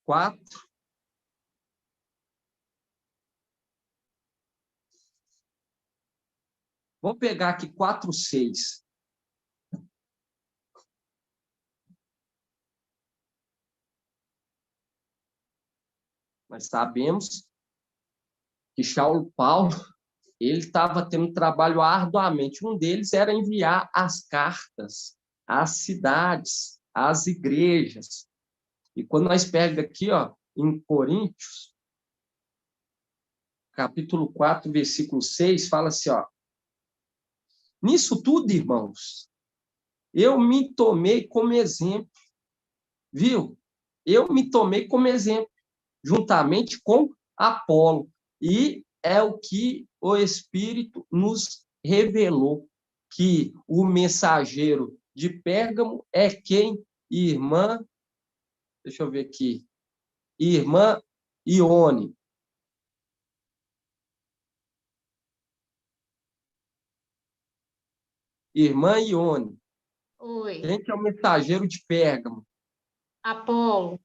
4. Vamos pegar aqui 4:6. Nós sabemos que Paulo, ele estava tendo trabalho arduamente. Um deles era enviar as cartas às cidades, às igrejas. E quando nós pegamos aqui, ó, em Coríntios, capítulo 4, versículo 6, fala assim, ó, nisso tudo, irmãos, eu me tomei como exemplo, viu? Eu me tomei como exemplo, juntamente com Apolo. E é o que o Espírito nos revelou, que o mensageiro de Pérgamo é quem? Irmã, deixa eu ver aqui, irmã Ione. Irmã Ione. Oi. Quem que é o mensageiro de Pérgamo? Apolo.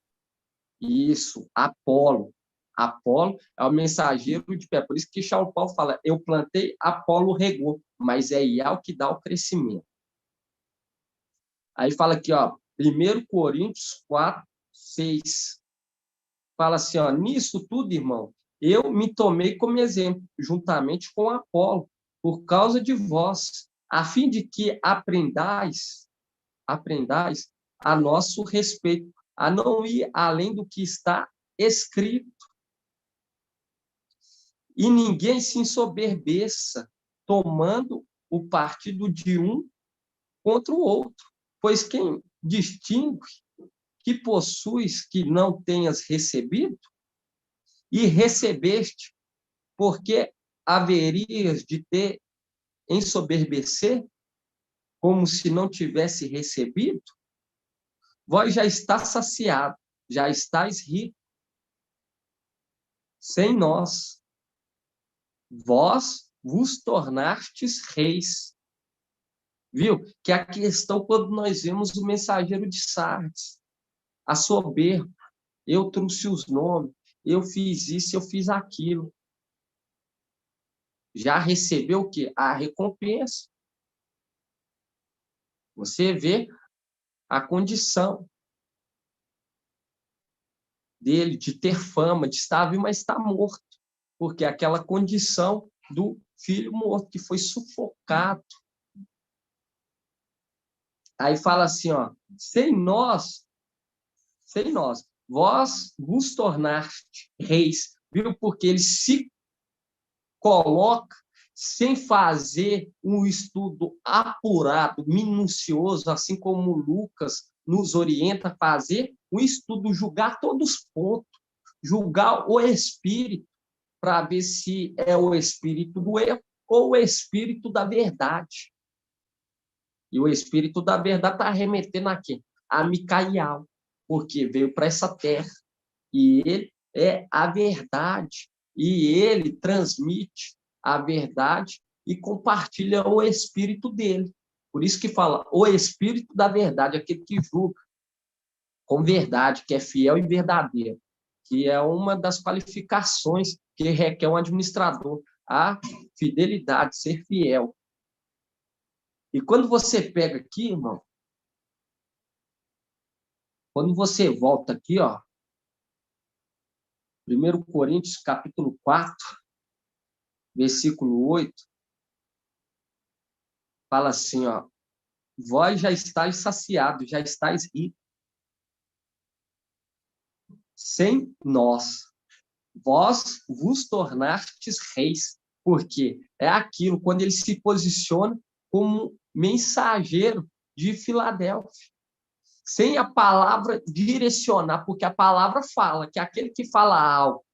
Isso, Apolo. Apolo é o mensageiro de Pérgamo. Por isso que São Paulo fala, eu plantei, Apolo regou, mas é Ial que dá o crescimento. Aí fala aqui, ó, 1 Coríntios 4:6. Fala assim, ó, nisso tudo, irmão, eu me tomei como exemplo, juntamente com Apolo, por causa de vós, a fim de que aprendais a nosso respeito, a não ir além do que está escrito. E ninguém se ensoberbeça, tomando o partido de um contra o outro. Pois quem distingue que possuis que não tenhas recebido, e recebeste, porque haverias de ter ensoberbecer, como se não tivesse recebido? Vós já está saciado, já estáis rico. Sem nós, vós vos tornastes reis. Viu? Que é a questão quando nós vemos o mensageiro de Sardes, a soberba. Eu trouxe os nomes, eu fiz isso, eu fiz aquilo. Já recebeu o quê? A recompensa. Você vê a condição dele de ter fama, de estar vivo, mas está morto. Porque é aquela condição do filho morto, que foi sufocado. Aí fala assim, ó, sem nós, vós vos tornaste reis, viu? Porque ele se coloca sem fazer um estudo apurado, minucioso, assim como Lucas nos orienta a fazer, um estudo, julgar todos os pontos, julgar o espírito, para ver se é o espírito do erro ou o espírito da verdade. E o espírito da verdade está remetendo a quem? A Micael, porque veio para essa terra. E ele é a verdade. E ele transmite a verdade e compartilha o espírito dele. Por isso que fala o espírito da verdade, aquele que julga com verdade, que é fiel e verdadeiro, que é uma das qualificações que requer um administrador, a fidelidade, ser fiel. E quando você pega aqui, irmão, quando você volta aqui, ó, 1 Coríntios, capítulo 4, versículo 8, fala assim, ó, vós já estáis saciados, já estáis ricos. Sem nós, vós vos tornastes reis, porque é aquilo, quando ele se posiciona como mensageiro de Filadélfia, sem a palavra direcionar, porque a palavra fala, que aquele que fala algo,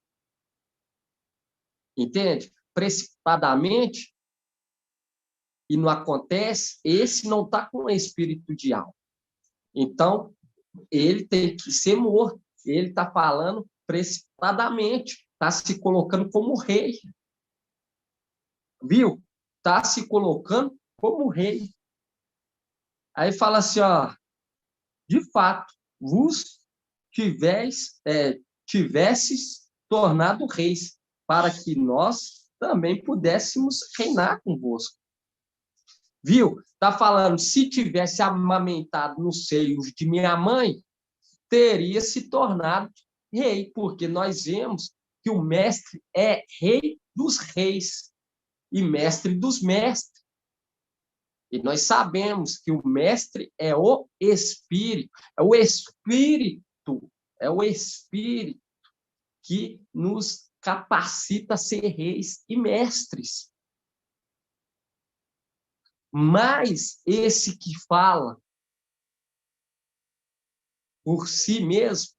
entende? Precipitadamente, e não acontece, esse não está com o espírito de alma. Então, ele tem que ser morto. Ele está falando precipitadamente, está se colocando como rei. Viu? Está se colocando como rei. Aí fala assim, ó, de fato, vos tivesses tornado reis, para que nós também pudéssemos reinar convosco. Viu? Está falando, se tivesse amamentado nos seios de minha mãe, teria se tornado rei, porque nós vemos que o mestre é rei dos reis e mestre dos mestres. E nós sabemos que o mestre é o Espírito, é o Espírito que nos capacita a ser reis e mestres. Mas esse que fala por si mesmo,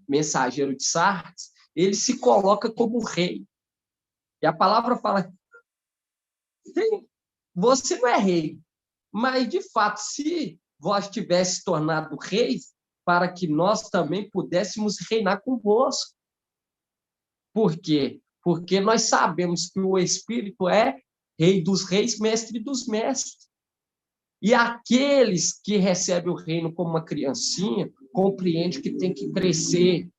mensageiro de Sardes, ele se coloca como rei. E a palavra fala, você não é rei, mas, de fato, se vós tivesse tornado reis, para que nós também pudéssemos reinar convosco. Por quê? Porque nós sabemos que o Espírito é rei dos reis, mestre dos mestres. E aqueles que recebem o reino como uma criancinha, compreende que tem que crescer,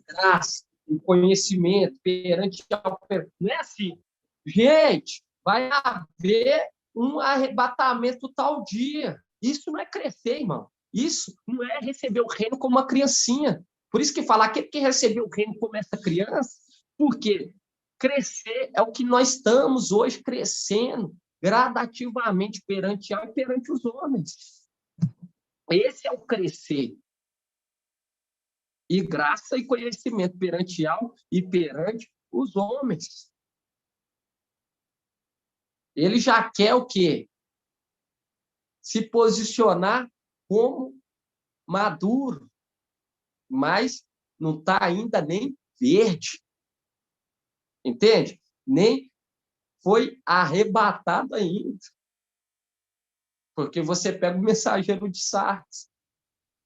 graça, em conhecimento, perante ao... Não é assim. Gente, vai haver um arrebatamento tal dia. Isso não é crescer, irmão. Isso não é receber o reino como uma criancinha. Por isso que fala, aquele que recebeu o reino como essa criança, porque crescer é o que nós estamos hoje crescendo gradativamente perante a e perante os homens. Esse é o crescer. E graça e conhecimento perante a e perante os homens. Ele já quer o quê? Se posicionar como maduro, mas não está ainda nem verde. Entende? Nem foi arrebatado ainda. Porque você pega o mensageiro de Sardes.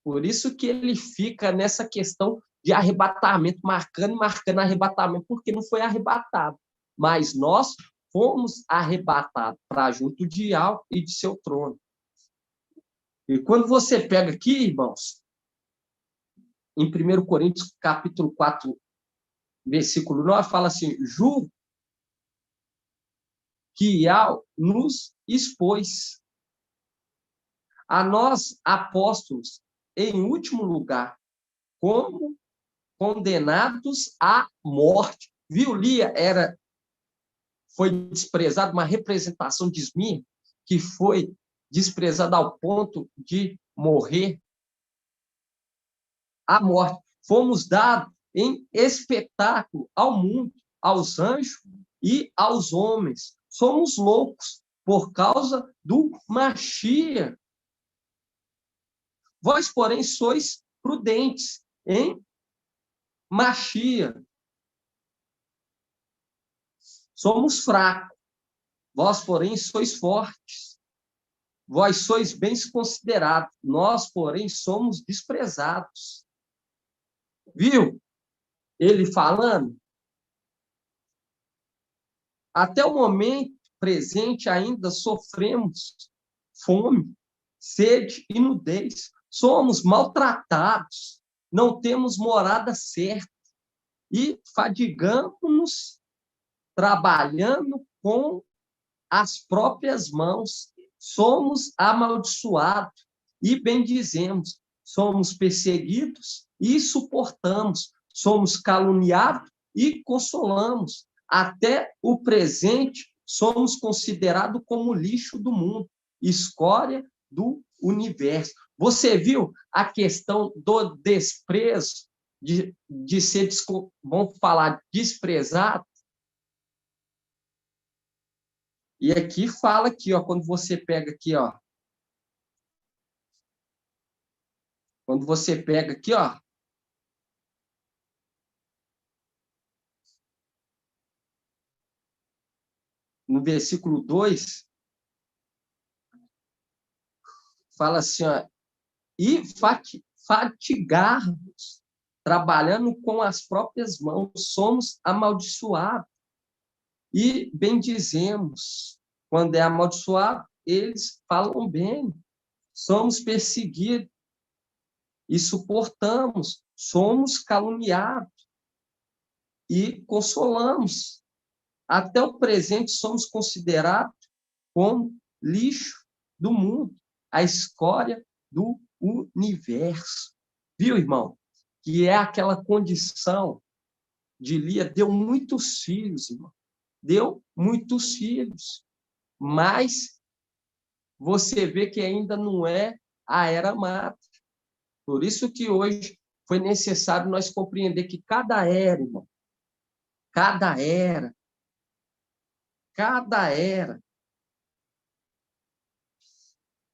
Por isso que ele fica nessa questão de arrebatamento, marcando arrebatamento, porque não foi arrebatado. Mas nós fomos arrebatados para junto de Alto e de seu trono. E quando você pega aqui, irmãos, em 1 Coríntios, capítulo 4, versículo 9, fala assim: julgo que nos expôs a nós, apóstolos, em último lugar, como condenados à morte. Viu, Lia foi desprezada, uma representação de Esmirna, que foi desprezada ao ponto de morrer à morte. Fomos dados em espetáculo ao mundo, aos anjos e aos homens. Somos loucos por causa do Machia. Vós, porém, sois prudentes em Machia. Somos fracos. Vós, porém, sois fortes. Vós sois bens considerados. Nós, porém, somos desprezados. Viu? Ele falando. Até o momento presente ainda sofremos fome, sede e nudez. Somos maltratados. Não temos morada certa. E fadigamos-nos trabalhando com as próprias mãos. Somos amaldiçoados e bendizemos. Somos perseguidos e suportamos. Somos caluniados e consolamos. Até o presente, somos considerados como lixo do mundo, escória do universo. Você viu a questão do desprezo, de ser, vamos falar, desprezado? E aqui fala aqui, ó, quando você pega aqui, ó. Quando você pega aqui, ó. No versículo 2, fala assim, ó, e fatigarmos, trabalhando com as próprias mãos, somos amaldiçoados e bendizemos. Quando é amaldiçoado, eles falam bem. Somos perseguidos e suportamos. Somos caluniados e consolamos. Até o presente somos considerados como lixo do mundo, a escória do universo. Viu, irmão? Que é aquela condição de Lia, deu muitos filhos, irmão. Deu muitos filhos. Mas você vê que ainda não é a era mata. Por isso que hoje foi necessário nós compreender que cada era, irmão, cada era,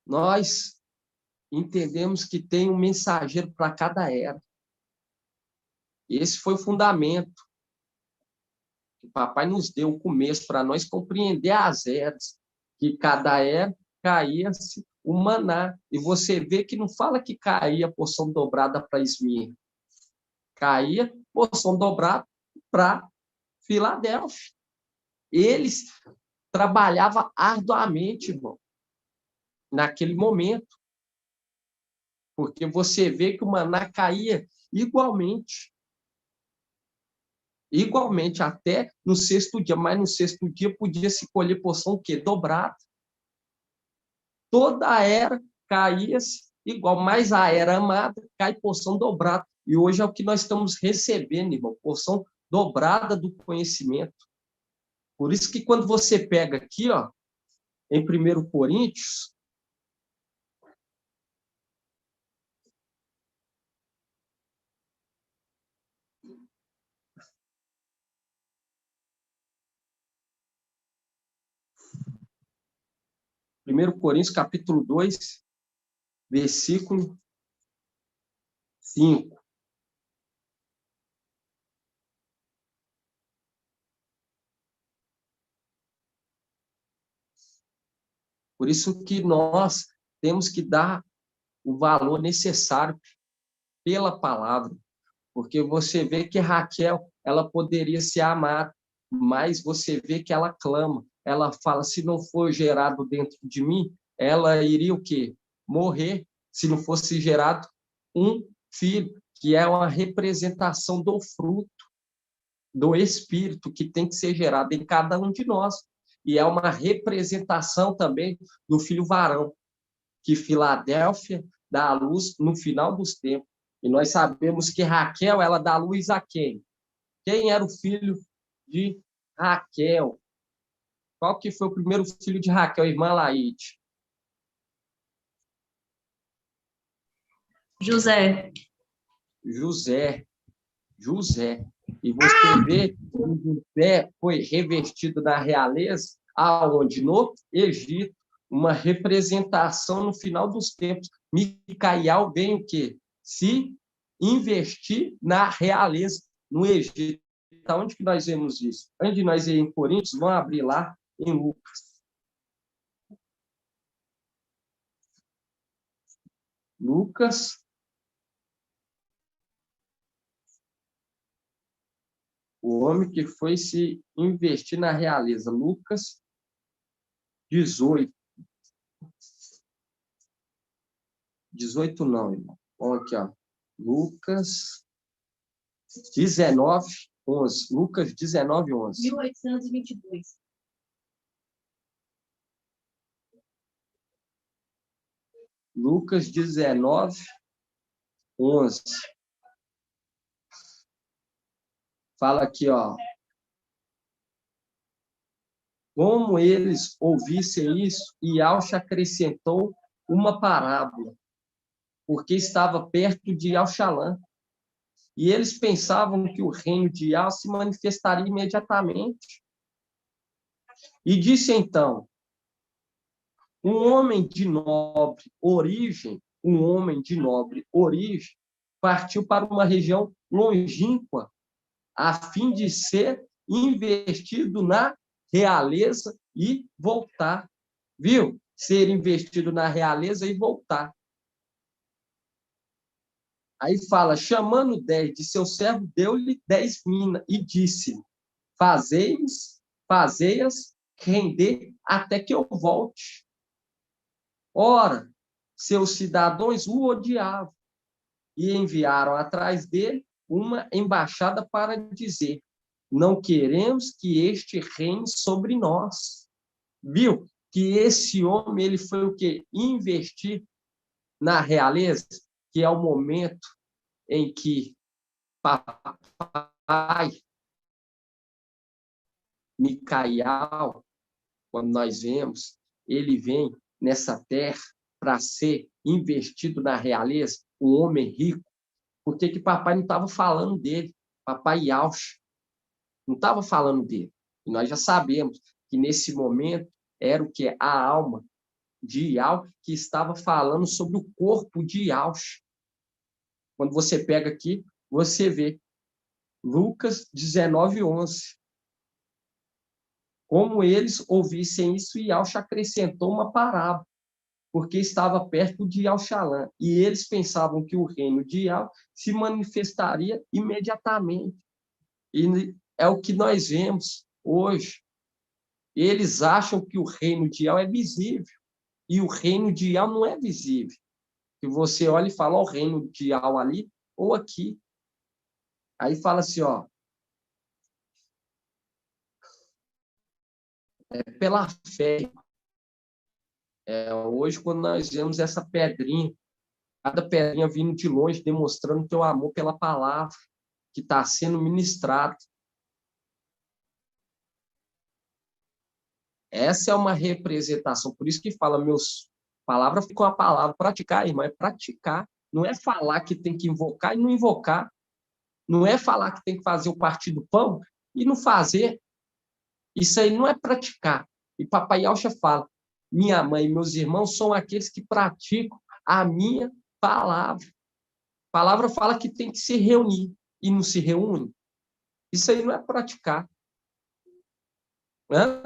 nós entendemos que tem um mensageiro para cada era. Esse foi o fundamento que o papai nos deu, o começo, para nós compreender as eras, que cada era caía-se o maná. E você vê que não fala que caía porção dobrada para Esmirna. Caía porção dobrada para Filadélfia. Eles trabalhavam arduamente, irmão, naquele momento. Porque você vê que o maná caía igualmente. Igualmente, até no sexto dia. Mas no sexto dia podia se colher porção o quê? Dobrada. Toda a era caía-se igual, mas a era amada cai porção dobrada. E hoje é o que nós estamos recebendo, irmão, porção dobrada do conhecimento. Por isso que quando você pega aqui, ó, em 1 Coríntios, capítulo 2, versículo 5. Por isso que nós temos que dar o valor necessário pela palavra, porque você vê que Raquel, ela poderia ser amada, mas você vê que ela clama, ela fala, se não for gerado dentro de mim, ela iria o quê? Morrer, se não fosse gerado um filho, que é uma representação do fruto, do Espírito, que tem que ser gerado em cada um de nós. E é uma representação também do filho varão, que Filadélfia dá à luz no final dos tempos. E nós sabemos que Raquel, ela dá luz a quem? Quem era o filho de Raquel? Qual que foi o primeiro filho de Raquel, irmã Laíde? José. José. E você vê que José foi revestido na realeza, aonde? No Egito. Uma representação no final dos tempos. Micael vem o quê? Se investir na realeza, no Egito. Onde que nós vemos isso? Antes de nós ir em Coríntios, vamos abrir lá em Lucas. Lucas. O homem que foi se investir na realeza. Lucas 18. 18 não, irmão. Vamos aqui, ó. Lucas 19, 11. Lucas 19, 11. 1822. Lucas 19, 11. Fala aqui, ó. Como eles ouvissem isso, Iauxa acrescentou uma parábola, porque estava perto de Auxalã. E eles pensavam que o reino de Iau se manifestaria imediatamente. E disse então, um homem de nobre origem, partiu para uma região longínqua, a fim de ser investido na realeza e voltar. Viu? Ser investido na realeza e voltar. Aí fala, chamando 10 de seu servo, deu-lhe 10 minas e disse, fazei-as render até que eu volte. Ora, seus cidadãos o odiavam e enviaram atrás dele uma embaixada para dizer, não queremos que este reine sobre nós. Viu? Que esse homem, ele foi o quê? Investir na realeza, que é o momento em que papai Micael, quando nós vemos, ele vem nessa terra para ser investido na realeza, um homem rico. Por que papai não estava falando dele? Papai Iauxa não estava falando dele. E nós já sabemos que nesse momento era o que? A alma de Iau que estava falando sobre o corpo de Iauxa. Quando você pega aqui, você vê Lucas 19, 11. Como eles ouvissem isso, Iauxa acrescentou uma parábola, porque estava perto de Auxalã, e eles pensavam que o reino de Iau se manifestaria imediatamente. E é o que nós vemos hoje. Eles acham que o reino de Iau é visível, e o reino de Iau não é visível. Que você olha e fala, ó, o reino de Iau ali ou aqui. Aí fala assim, ó, é pela fé. Hoje, quando nós vemos essa pedrinha, cada pedrinha vindo de longe, demonstrando teu amor pela palavra que está sendo ministrado. Essa é uma representação, por isso que fala, meus palavras ficam a palavra, praticar, irmão, é praticar, não é falar que tem que invocar e não invocar, não é falar que tem que fazer o partir do pão e não fazer, isso aí não é praticar. E papai Iauxa fala, minha mãe e meus irmãos são aqueles que praticam a minha palavra. A palavra fala que tem que se reunir e não se reúne. Isso aí não é praticar. Hã?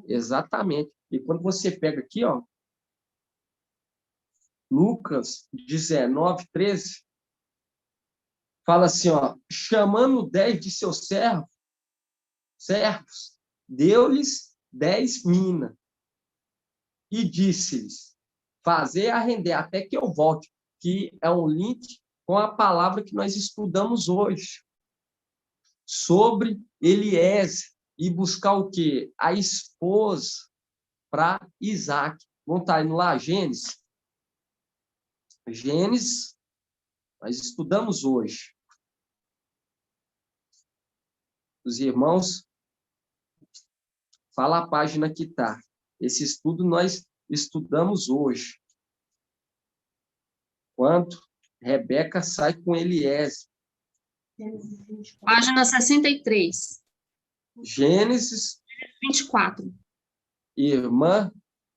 Exatamente. E quando você pega aqui, ó, Lucas 19, 13, fala assim, ó, chamando 10 de seus servos, deu-lhes 10 minas e disse-lhes, fazer a render até que eu volte, que é um link com a palavra que nós estudamos hoje, sobre Eliezer, e buscar o quê? A esposa para Isaac. Vamos estar indo lá, Gênesis. Gênesis, nós estudamos hoje. Os irmãos, fala a página que está. Esse estudo nós estudamos hoje. Quando Rebeca sai com Eliezer. Página 63. Gênesis 24. Irmã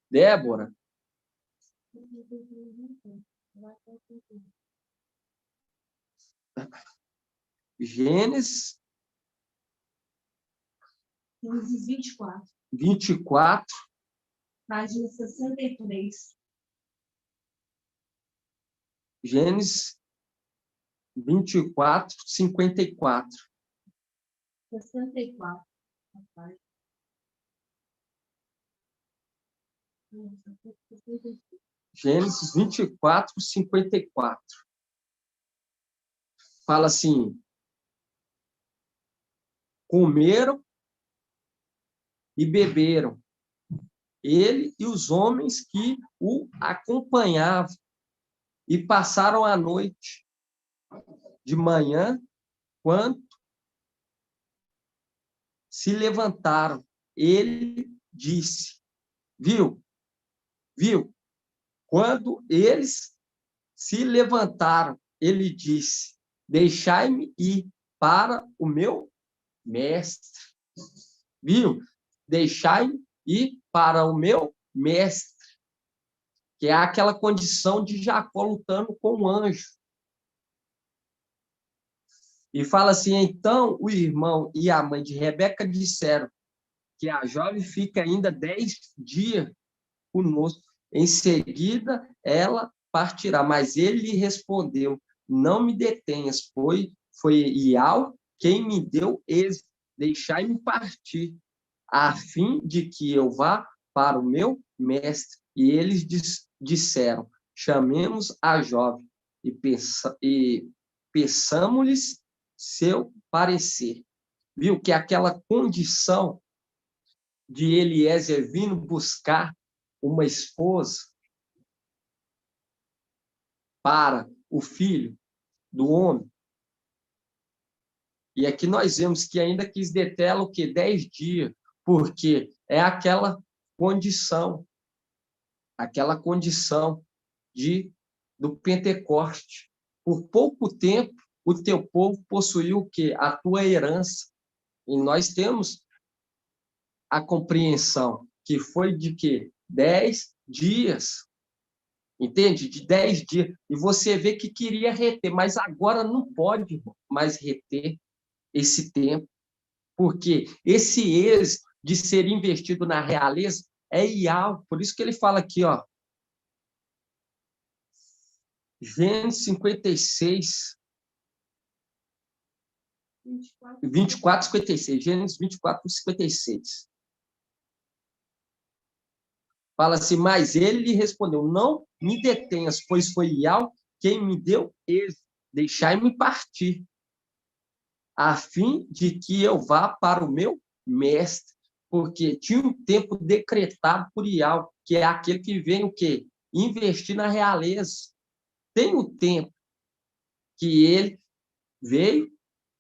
Débora. Gênesis 24. 24. Página 63. Gênesis 24, 54. 64. Gênesis 24, 54. Fala assim, comeram e beberam, ele e os homens que o acompanhavam, e passaram a noite. De manhã, quando se levantaram, ele disse, viu? Quando eles se levantaram, ele disse, deixai-me ir para o meu mestre. Viu? Deixai-me ir para o meu mestre. Que é aquela condição de Jacó lutando com o anjo. E fala assim, então o irmão e a mãe de Rebeca disseram que a jovem fica ainda 10 dias conosco. Em seguida, ela partirá. Mas ele lhe respondeu, não me detenhas, pois foi Ial quem me deu êxito. Deixai-me partir, a fim de que eu vá para o meu mestre. E eles disseram, chamemos a jovem e peçamos-lhes seu parecer. Viu que aquela condição de Eliezer vindo buscar uma esposa para o filho do homem. E aqui nós vemos que ainda quis detê-la o quê? 10 dias, porque é aquela condição do Pentecoste. Por pouco tempo, o teu povo possuiu o quê? A tua herança. E nós temos a compreensão que foi de quê? 10 dias. Entende? De 10 dias. E você vê que queria reter, mas agora não pode mais reter esse tempo, porque esse êxito de ser investido na realeza é Ial. Por isso que ele fala aqui, ó, Gênesis 56, 24, 56. Gênesis 24, 56. Fala assim, mas ele lhe respondeu, não me detenhas, pois foi Ial quem me deu êxito. Deixai-me partir, a fim de que eu vá para o meu mestre, porque tinha um tempo decretado por Ial, que é aquele que vem o quê? Investir na realeza. Tem o tempo que ele veio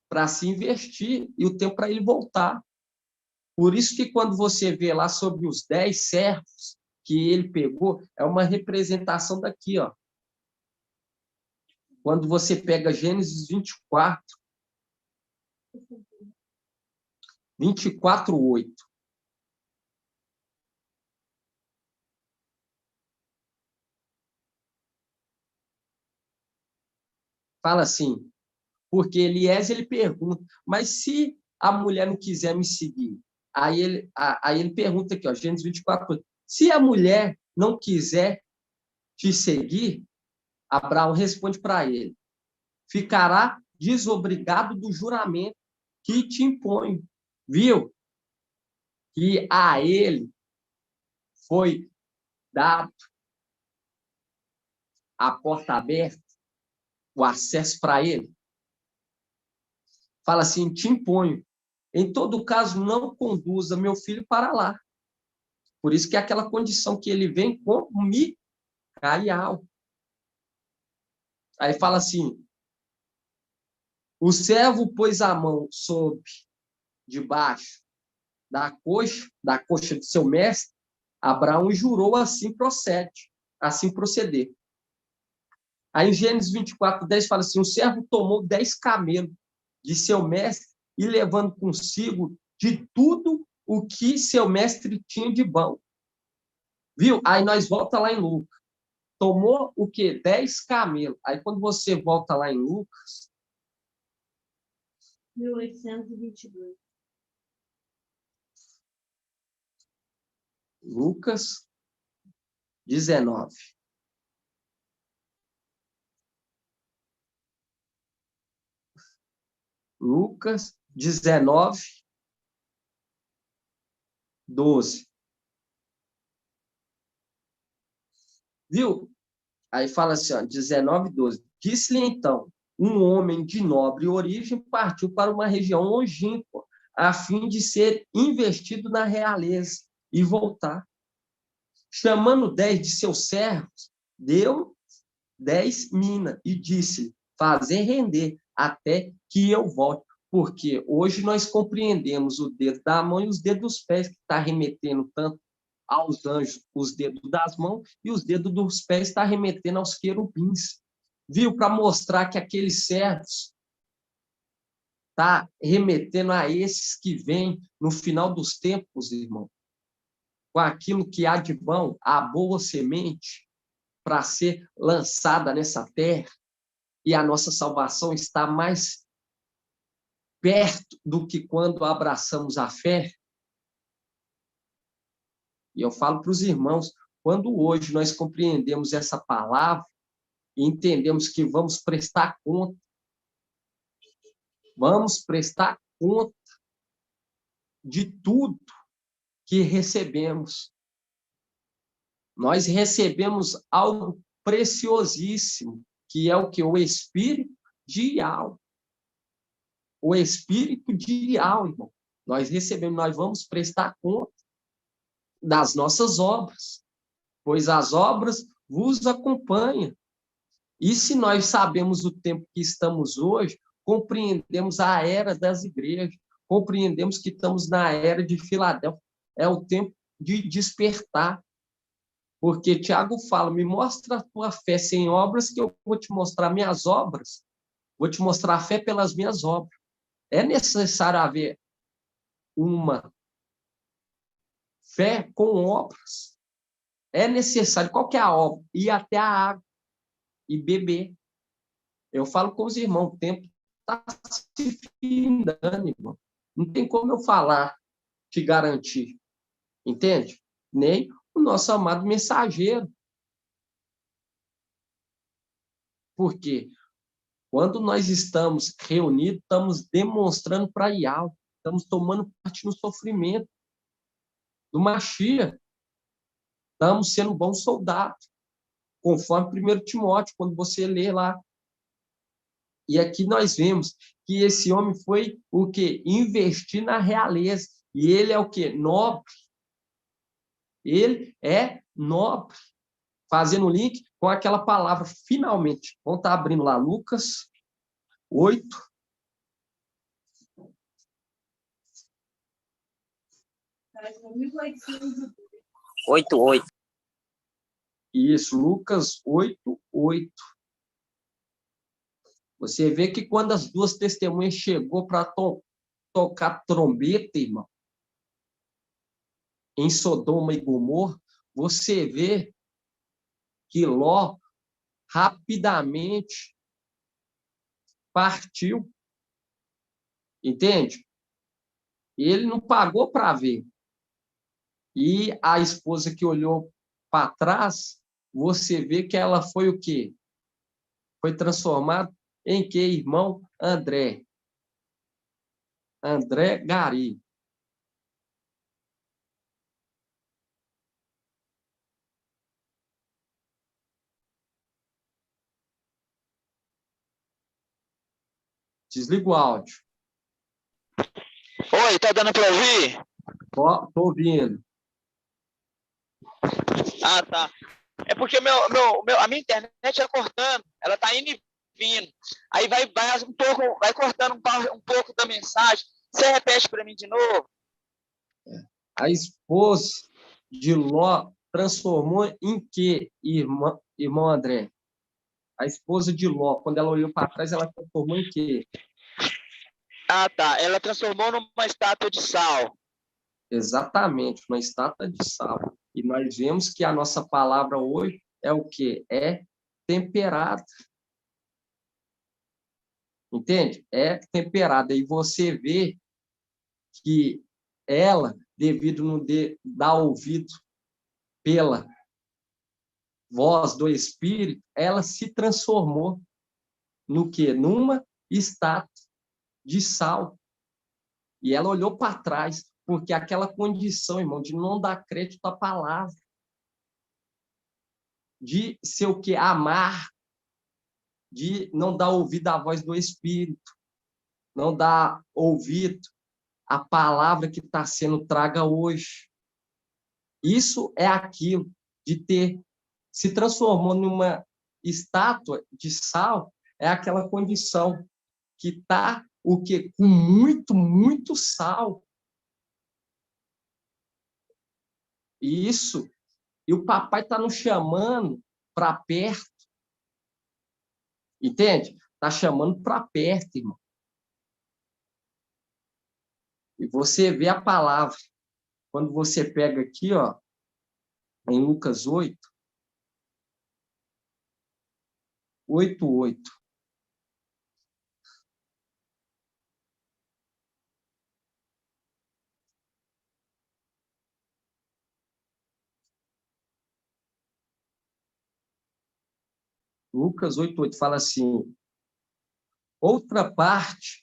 para se investir e o tempo para ele voltar. Por isso que quando você vê lá sobre os 10 servos que ele pegou, é uma representação daqui, ó. Quando você pega Gênesis 24, 24, 8. Fala assim, porque Eliezer ele pergunta, mas se a mulher não quiser me seguir? Aí ele pergunta aqui, ó, Gênesis 24, 8. Se a mulher não quiser te seguir, Abraão responde para ele: ficará desobrigado do juramento que te imponho. Viu? Que a ele foi dado a porta aberta, o acesso para ele. Fala assim: te imponho. Em todo caso, não conduza meu filho para lá. Por isso que é aquela condição que ele vem com Micael. Aí fala assim: o servo pôs a mão sobre debaixo da coxa de seu mestre. Abraão jurou, assim proceder. Aí em Gênesis 24:10 fala assim: o servo tomou 10 camelos de seu mestre e levando consigo de tudo o que seu mestre tinha de bom. Viu? Aí nós volta lá em Lucas. Tomou o quê? 10 camelos. Aí quando você volta lá em Lucas... 1822. Lucas 19. Lucas 19, 12. Viu? Aí fala assim, ó, 19, 12. Disse-lhe então, um homem de nobre origem partiu para uma região longínqua, a fim de ser investido na realeza e voltar. Chamando 10 de seus servos, deu 10 minas e disse: fazer render até que eu volte. Porque hoje nós compreendemos o dedo da mão e os dedos dos pés, que está remetendo tanto aos anjos, os dedos das mãos, e os dedos dos pés está remetendo aos querubins. Viu? Para mostrar que aqueles servos está remetendo a esses que vêm no final dos tempos, irmão, com aquilo que há de bom, a boa semente, para ser lançada nessa terra, e a nossa salvação está mais perto do que quando abraçamos a fé. E eu falo para os irmãos, quando hoje nós compreendemos essa palavra e entendemos que vamos prestar conta de tudo que recebemos. Nós recebemos algo preciosíssimo, que é o que? O Espírito de alma. O Espírito de alma, irmão. Nós recebemos, nós vamos prestar conta das nossas obras, pois as obras vos acompanham. E se nós sabemos o tempo que estamos hoje, compreendemos a era das igrejas, compreendemos que estamos na era de Filadélfia. É o tempo de despertar. Porque Tiago fala: me mostra a tua fé sem obras, que eu vou te mostrar minhas obras. Vou te mostrar a fé pelas minhas obras. É necessário haver uma fé com obras. É necessário. Qual que é a obra? Ir até a água e beber. Eu falo com os irmãos, o tempo está se findando, irmão. Não tem como eu falar, te garantir. Entende? Nem o nosso amado mensageiro. Por quê? Quando nós estamos reunidos, estamos demonstrando para Yahweh, estamos tomando parte no sofrimento do Mashiach. Estamos sendo bons soldados, conforme 1 Timóteo, quando você lê lá. E aqui nós vemos que esse homem foi o quê? Investir na realeza. E ele é o quê? Nobre. Ele é nobre. Fazendo link com aquela palavra, finalmente. Vamos estar abrindo lá Lucas 8. Oito. Isso, Lucas 8:8. Você vê que quando as duas testemunhas chegou para tocar trombeta, irmão, em Sodoma e Gomorra, você vê que Ló rapidamente partiu. Entende? Ele não pagou para ver. E a esposa que olhou para trás, você vê que ela foi o quê? foi transformado em que, irmão André? André Gari. Desliga o áudio. Oi, tá dando para ouvir? Ó, tô ouvindo. Ah, tá. É porque a minha internet é cortando, ela tá indo e vindo. Aí vai um pouco, vai cortando um pouco da mensagem. Você repete para mim de novo? A esposa de Ló transformou em que, irmão André? A esposa de Ló, quando ela olhou para trás, ela transformou em quê? Ah, tá. Ela transformou numa estátua de sal. Exatamente, uma estátua de sal. E nós vemos que a nossa palavra hoje é o quê? É temperada. Entende? É temperada. E você vê que ela, devido não dar ouvido pela voz do Espírito, ela se transformou no quê? Numa estátua de sal. E ela olhou para trás, porque aquela condição, irmão, de não dar crédito à palavra, de ser o quê? Amar, de não dar ouvido à voz do Espírito, não dar ouvido à palavra que está sendo traga hoje. Isso é aquilo de ter se transformou numa estátua de sal, é aquela condição que está o quê? Com muito, muito sal. Isso. E o papai está nos chamando para perto. Entende? Está chamando para perto, irmão. E você vê a palavra. Quando você pega aqui, ó, em Lucas 8, 8:8. Lucas 8:8 fala assim: outra parte,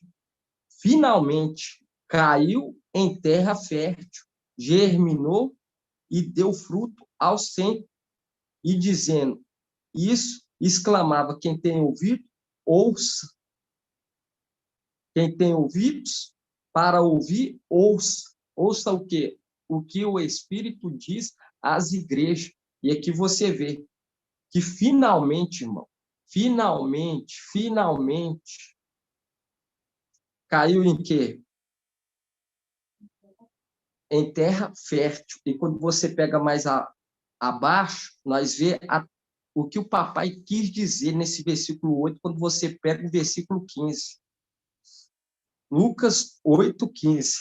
finalmente, caiu em terra fértil, germinou e deu fruto ao 100. E dizendo isso, exclamava: quem tem ouvido, ouça. Quem tem ouvidos para ouvir, ouça. Ouça o quê? O que o Espírito diz às igrejas. E aqui você vê que finalmente, irmão, finalmente, caiu em quê? Em terra fértil. E quando você pega mais abaixo, nós vê o que o papai quis dizer nesse versículo 8, quando você pega o versículo 15. Lucas 8:15.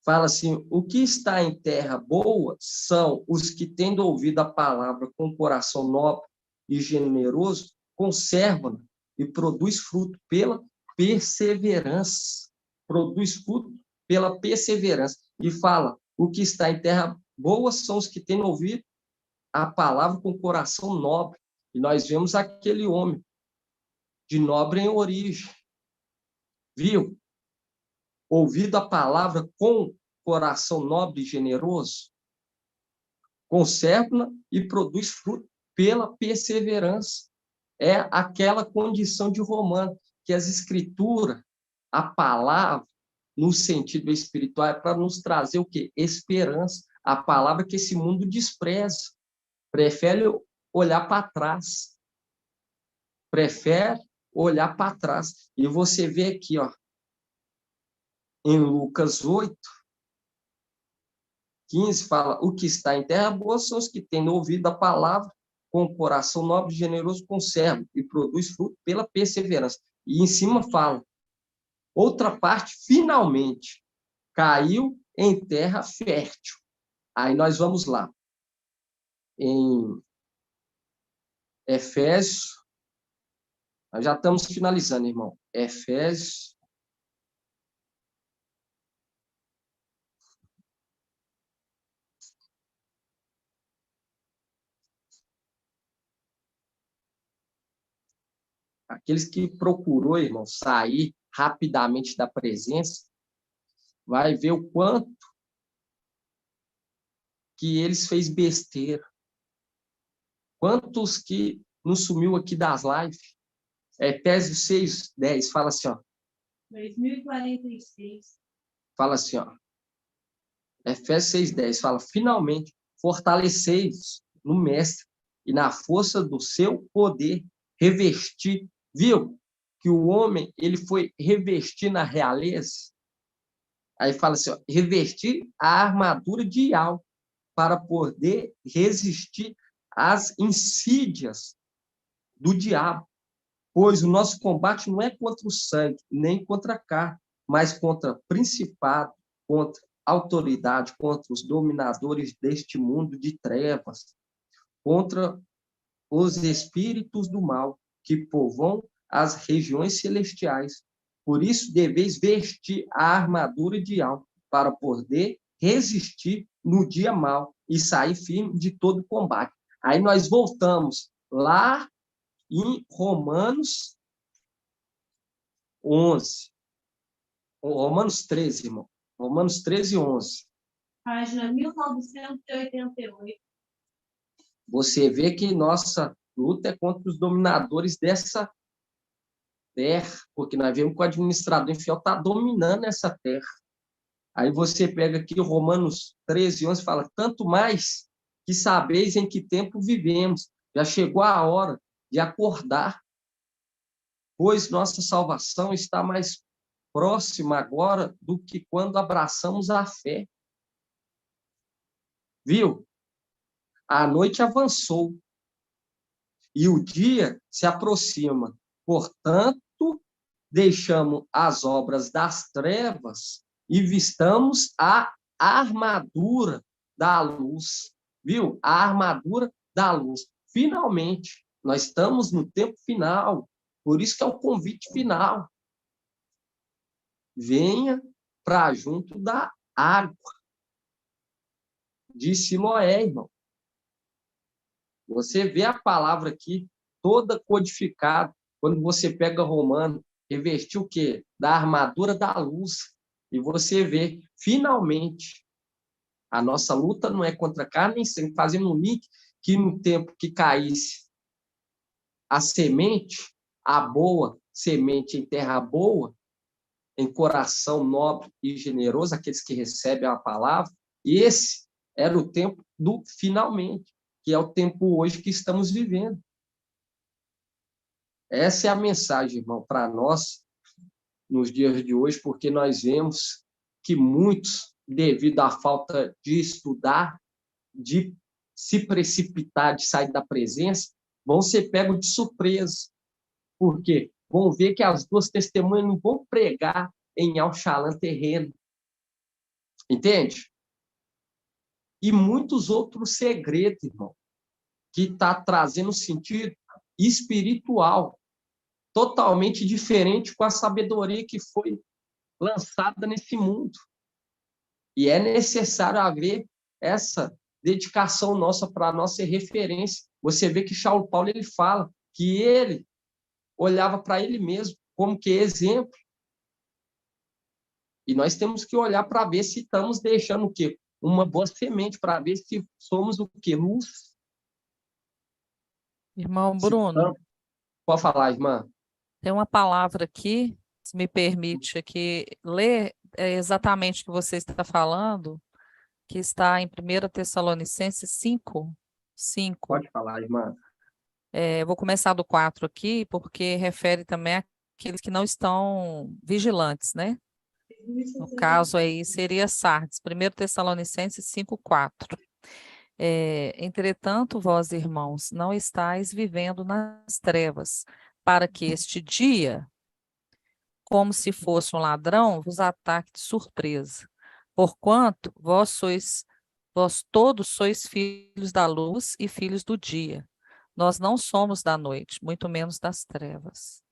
Fala assim: o que está em terra boa são os que, tendo ouvido a palavra com coração nobre e generoso, conservam e produz fruto pela perseverança. Produz fruto pela perseverança. E fala: o que está em terra boa são os que têm ouvido a palavra com coração nobre. E nós vemos aquele homem de nobre em origem. Viu? Ouvido a palavra com coração nobre e generoso, conserva e produz fruto pela perseverança. É aquela condição de Romano, que as escrituras, a palavra, no sentido espiritual, é para nos trazer o quê? Esperança. A palavra que esse mundo despreza. Prefere olhar para trás. Prefere olhar para trás. E você vê aqui, ó, em Lucas 8:15, fala: o que está em terra boa são os que têm ouvido a palavra, com o coração nobre e generoso conserva e produz fruto pela perseverança. E em cima fala: outra parte, finalmente, caiu em terra fértil. Aí nós vamos lá. Em Efésios, nós já estamos finalizando, irmão. Efésios. Aqueles que procurou, irmão, sair rapidamente da presença, vai ver o quanto que eles fez besteira. Quantos que não sumiu aqui das lives? Efésios 6:10 fala assim, ó. 2046. Fala assim, ó. Efésios 6:10 fala: finalmente, fortalecei-vos no Mestre e na força do seu poder, revestir. Viu que o homem ele foi revestir na realeza? Aí fala assim, ó, revestir a armadura de algo para poder resistir às insídias do diabo. Pois o nosso combate não é contra o sangue, nem contra a carne, mas contra principado, contra autoridade, contra os dominadores deste mundo de trevas, contra os espíritos do mal que povoam as regiões celestiais. Por isso, deveis vestir a armadura de algo para poder resistir no dia mau e sair firme de todo combate. Aí nós voltamos lá em Romanos 11. Romanos 13, irmão. Romanos 13:11. Página 1988. Você vê que nossa luta é contra os dominadores dessa terra, porque nós vemos que o administrador infiel está dominando essa terra. Aí você pega aqui Romanos 13:11 e fala: tanto mais que sabeis em que tempo vivemos. Já chegou a hora de acordar, pois nossa salvação está mais próxima agora do que quando abraçamos a fé. Viu? A noite avançou e o dia se aproxima. Portanto, deixamos as obras das trevas e vistamos a armadura da luz. Viu? A armadura da luz. Finalmente, nós estamos no tempo final. Por isso que é o convite final. Venha para junto da água de Siloé, irmão. Você vê a palavra aqui toda codificada. Quando você pega Romano, revestiu o quê? Da armadura da luz. E você vê, finalmente, a nossa luta não é contra carne nem sangue. Fazendo um link que no tempo que caísse a semente, a boa semente em terra boa, em coração nobre e generoso, aqueles que recebem a palavra, e esse era o tempo do finalmente, que é o tempo hoje que estamos vivendo. Essa é a mensagem, irmão, para nós, nos dias de hoje, porque nós vemos que muitos, devido à falta de estudar, de se precipitar, de sair da presença, vão ser pegos de surpresa. Por quê? Vão ver que as duas testemunhas não vão pregar em Alxalã terreno. Entende? E muitos outros segredos, irmão, que está trazendo sentido espiritual, totalmente diferente com a sabedoria que foi lançada nesse mundo. E é necessário haver essa dedicação nossa para a nossa referência. Você vê que Saulo Paulo ele fala que ele olhava para ele mesmo como que exemplo. E nós temos que olhar para ver se estamos deixando o quê? Uma boa semente, para ver se somos o quê? Luz. Irmão Bruno, Pode falar, irmã. tem uma palavra aqui, se me permite aqui ler exatamente o que você está falando, que está em 1 Tessalonicenses 5:5. Pode falar, irmã. Vou começar do 4 aqui, porque refere também àqueles que não estão vigilantes, né? No caso aí seria Sardes, 1 Tessalonicenses 5:4. Entretanto, vós, irmãos, não estáis vivendo nas trevas, para que este dia, como se fosse um ladrão, vos ataque de surpresa. Porquanto vós todos sois filhos da luz e filhos do dia. Nós não somos da noite, muito menos das trevas.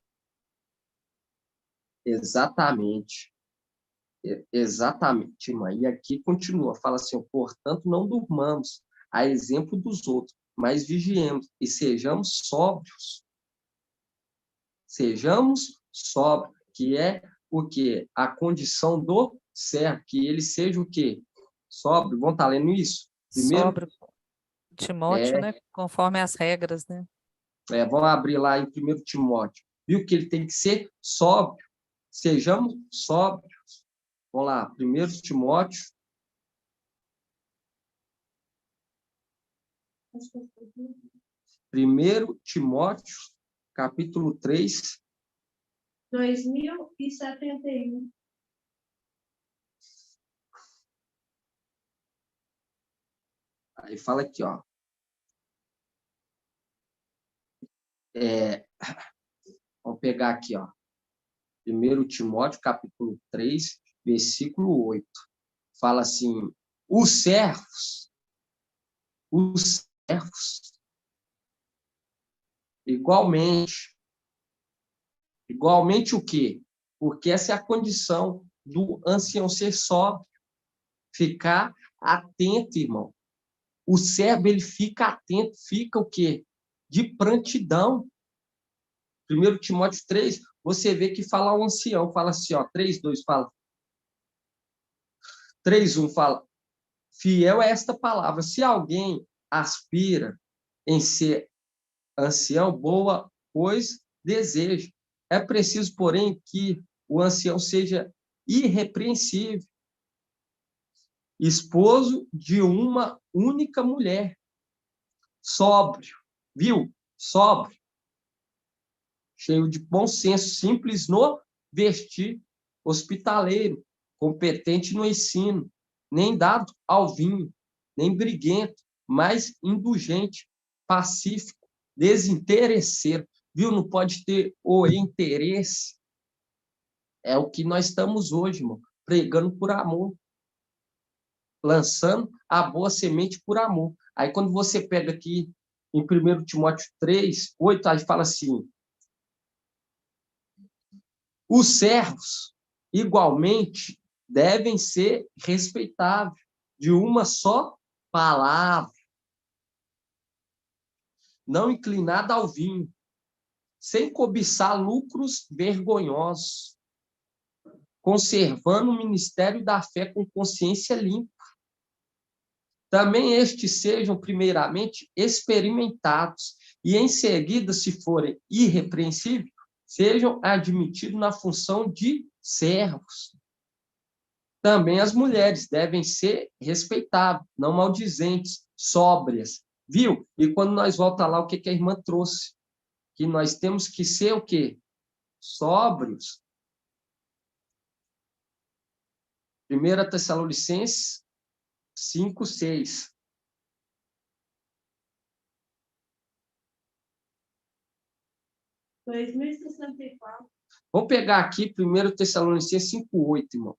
Exatamente. Exatamente, irmã. E aqui continua, fala assim, portanto, não durmamos, a exemplo dos outros, mas vigiemos e sejamos sóbrios. Sejamos sóbrios, que é o quê? A condição do servo, que ele seja o quê? Sóbrio. Vão estar lendo isso? Primeiro, Sóbrio, Timóteo, né? Conforme as regras, né? Vamos abrir lá em 1 Timóteo. Viu que ele tem que ser sóbrio. Sejamos sóbrios. Vamos lá, 1 Timóteo. Primeiro Timóteo, capítulo 3. 2071. Aí fala aqui, ó. Vamos pegar aqui, ó. 1 Timóteo, capítulo 3, versículo 8. Fala assim, os servos, igualmente o quê? Porque essa é a condição do ancião ser sóbrio, ficar atento, irmão. O servo, ele fica atento, fica o quê? De prontidão. 1 Timóteo 3, você vê que fala o ancião, fala assim, ó, 3:2 fala. 3:1 fala, fiel é esta palavra. Se alguém aspira em ser ancião, boa coisa deseja. É preciso, porém, que o ancião seja irrepreensível, esposo de uma única mulher, sóbrio, viu? Sóbrio, cheio de bom senso, simples no vestir, hospitaleiro, competente no ensino, nem dado ao vinho, nem briguento, mas indulgente, pacífico, desinteresseiro. Viu? Não pode ter o interesse. É o que nós estamos hoje, irmão, pregando por amor, lançando a boa semente por amor. Aí, quando você pega aqui em 1 Timóteo 3, 8, aí fala assim, os servos, igualmente, devem ser respeitáveis, de uma só palavra, não inclinada ao vinho, sem cobiçar lucros vergonhosos, conservando o ministério da fé com consciência limpa. Também estes sejam, primeiramente, experimentados, e em seguida, se forem irrepreensíveis, sejam admitidos na função de servos. Também as mulheres devem ser respeitáveis, não maldizentes, sóbrias. Viu? E quando nós voltamos lá, o que a irmã trouxe? Que nós temos que ser o quê? Sóbrios. 1 Tessalonicenses 5:6. Vamos pegar aqui 1 Tessalonicenses 5:8, irmão.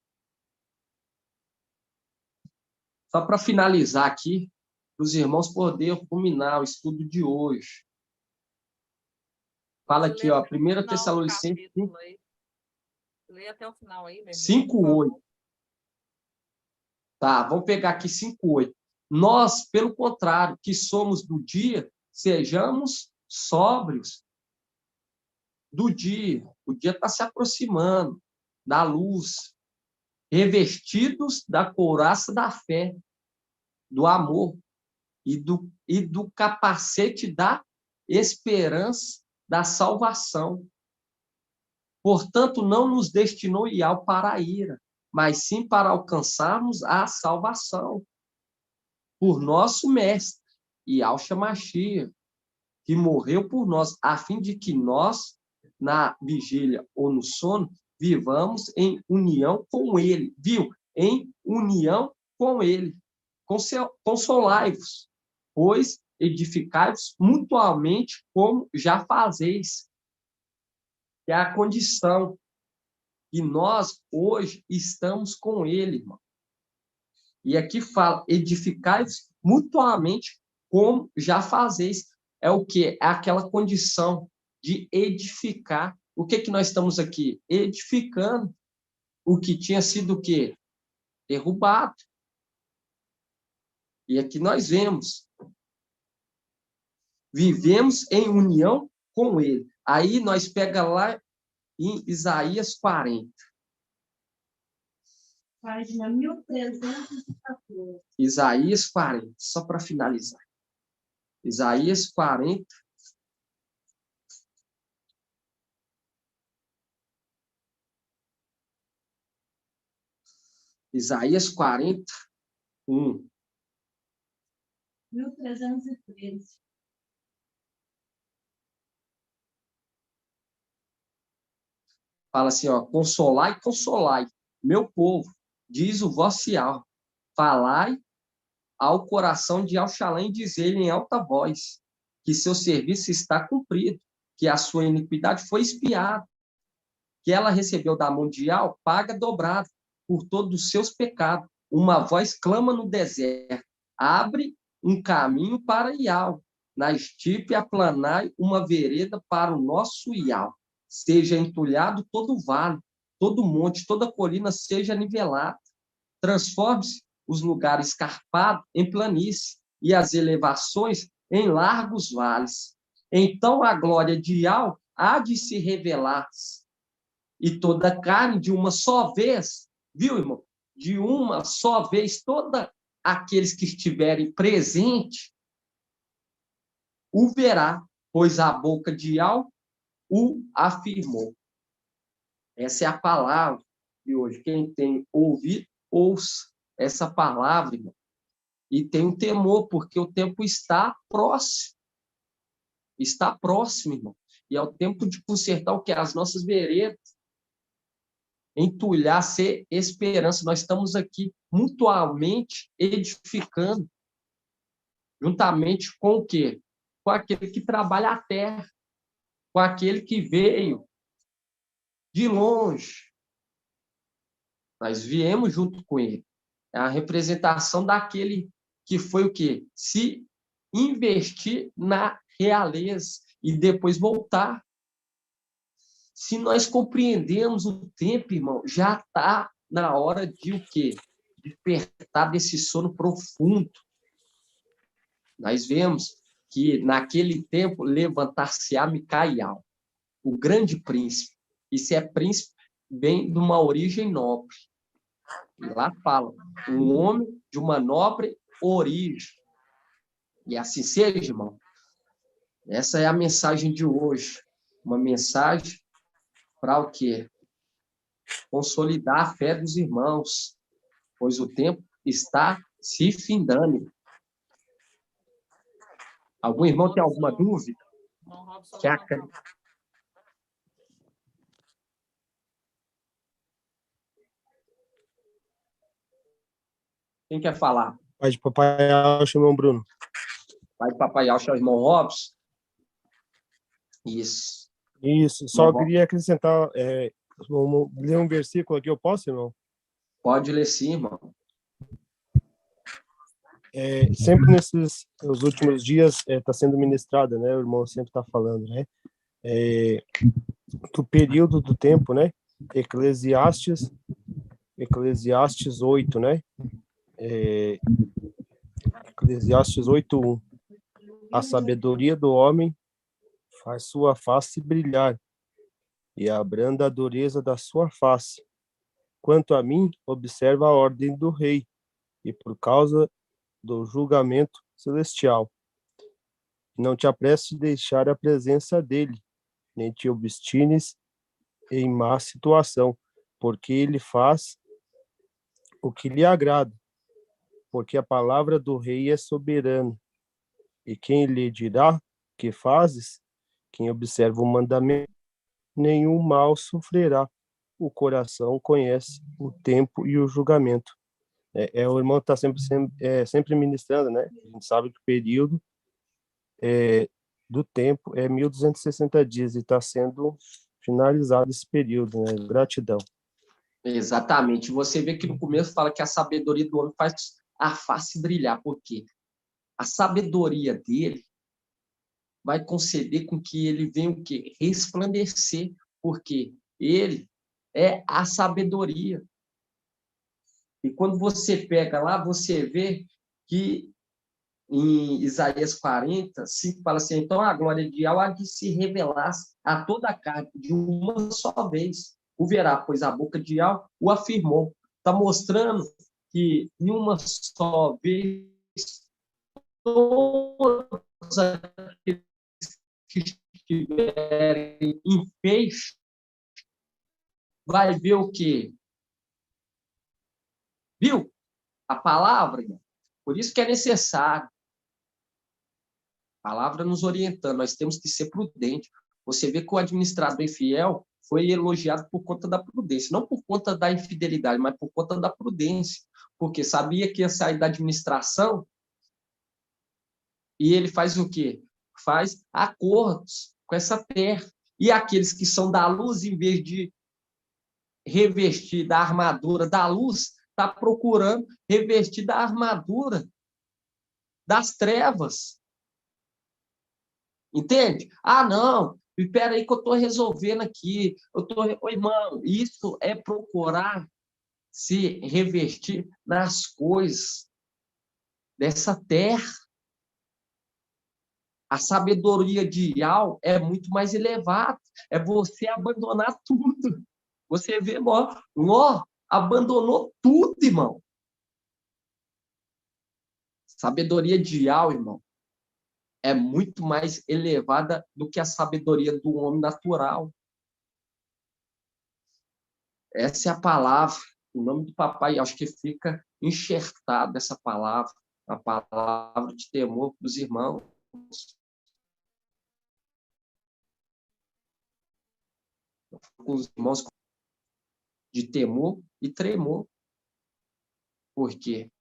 Só para finalizar aqui, para os irmãos poderem culminar o estudo de hoje. Fala aqui, ó, 1 Tessalonicenses 5. Lê até o final aí, meu irmão. 5:8. Tá, vamos pegar aqui 5:8. Nós, pelo contrário, que somos do dia, sejamos sóbrios do dia. O dia está se aproximando da luz, revestidos da couraça da fé, do amor e do capacete da esperança da salvação. Portanto, não nos destinou Ial para a ira, mas sim para alcançarmos a salvação por nosso mestre, Yahshua Mashiach, que morreu por nós, a fim de que nós, na vigília ou no sono, vivamos em união com ele. Viu? Em união com ele. Consolai-vos, pois edificai-vos mutuamente como já fazeis. É a condição. E nós, hoje, estamos com ele, irmão. E aqui fala, edificai-vos mutuamente como já fazeis. É o quê? É aquela condição de edificar. O que nós estamos aqui? Edificando o que tinha sido o quê? Derrubado. E aqui nós vemos. Vivemos em união com ele. Aí nós pega lá em Isaías 40. Página 1314. Isaías 40, só para finalizar. Isaías 40. Isaías 41. 1313. Fala assim, ó, consolai, consolai, meu povo, diz o vosso fiel, falai ao coração de Alxalém, dizer-lhe em alta voz, que seu serviço está cumprido, que a sua iniquidade foi expiada, que ela recebeu da mundial paga dobrada por todos os seus pecados. Uma voz clama no deserto, abre um caminho para Iau, na estipe aplanai uma vereda para o nosso Iau. Seja entulhado todo vale, todo monte, toda colina seja nivelada. Transforme-se os lugares escarpados em planície e as elevações em largos vales. Então a glória de Iau há de se revelar, e toda carne de uma só vez, viu, irmão? De uma só vez, toda aqueles que estiverem presentes o verá, pois a boca de Iau o afirmou. Essa é a palavra de hoje. Quem tem ouvido, ouça essa palavra, irmão. E tem um temor, porque o tempo está próximo. Está próximo, irmão. E é o tempo de consertar o que? As nossas veredas. Entulhar, ser esperança. Nós estamos aqui mutuamente edificando, juntamente com o quê? Com aquele que trabalha a terra, com aquele que veio de longe. Nós viemos junto com ele. É a representação daquele que foi o quê? Se investir na realeza e depois voltar. Se nós compreendemos o tempo, irmão, já está na hora de o quê? Despertar desse sono profundo. Nós vemos que, naquele tempo, levantar-se-á Micael, o grande príncipe. Isso é príncipe bem de uma origem nobre. E lá fala, um homem de uma nobre origem. E assim seja, irmão. Essa é a mensagem de hoje. Uma mensagem para o quê? Consolidar a fé dos irmãos, pois o tempo está se findando. Algum irmão tem alguma dúvida? Quem quer falar? Pai de Papai Alcha, irmão Bruno. Pai de Papai Alcha, irmão Robson. Isso. Isso, só queria acrescentar, vamos ler um versículo aqui, eu posso, irmão? Pode ler sim, irmão. Sempre nesses os últimos dias está sendo ministrada, né? O irmão sempre está falando, né? Do período do tempo, né? Eclesiastes 8, né? Eclesiastes 8:1. A sabedoria do homem faz sua face brilhar, e abranda a dureza da sua face. Quanto a mim, observa a ordem do rei, e por causa do julgamento celestial. Não te apresses de deixar a presença dele, nem te obstines em má situação, porque ele faz o que lhe agrada, porque a palavra do rei é soberana. E quem lhe dirá que fazes? Quem observa o mandamento, nenhum mal sofrerá. O coração conhece o tempo e o julgamento. O irmão está sempre ministrando, né? A gente sabe que o período do tempo é 1260 dias e está sendo finalizado esse período, né? Gratidão. Exatamente. Você vê que no começo fala que a sabedoria do homem faz a face brilhar. Por quê? A sabedoria dele vai conceder com que ele venha o quê? Resplandecer, porque ele é a sabedoria. E quando você pega lá, você vê que em Isaías 40, 5, fala assim, então a glória de Yahweh há de se revelar a toda a carne de uma só vez. O verá, pois a boca de Yahweh o afirmou. Está mostrando que em uma só vez todos aqueles que estiverem em peixe vai ver o quê? Viu? A palavra, irmão. Por isso que é necessário. A palavra nos orientando, nós temos que ser prudentes. Você vê que o administrador infiel foi elogiado por conta da prudência, não por conta da infidelidade, mas por conta da prudência, porque sabia que ia sair da administração e ele faz o quê? Faz acordos com essa terra. E aqueles que são da luz, em vez de revestir da armadura da luz, está procurando revestir da armadura das trevas. Entende? Ah, não, espera aí que eu estou resolvendo aqui. Ô, irmão, isso é procurar se revestir nas coisas dessa terra. A sabedoria de Yahweh é muito mais elevada. É você abandonar tudo. Você vê, Ló abandonou tudo, irmão. Sabedoria de Yahweh, irmão, é muito mais elevada do que a sabedoria do homem natural. Essa é a palavra. Em nome do papai, acho que fica enxertada essa palavra, a palavra de temor para os irmãos. Com os irmãos de temor e tremor. Por quê?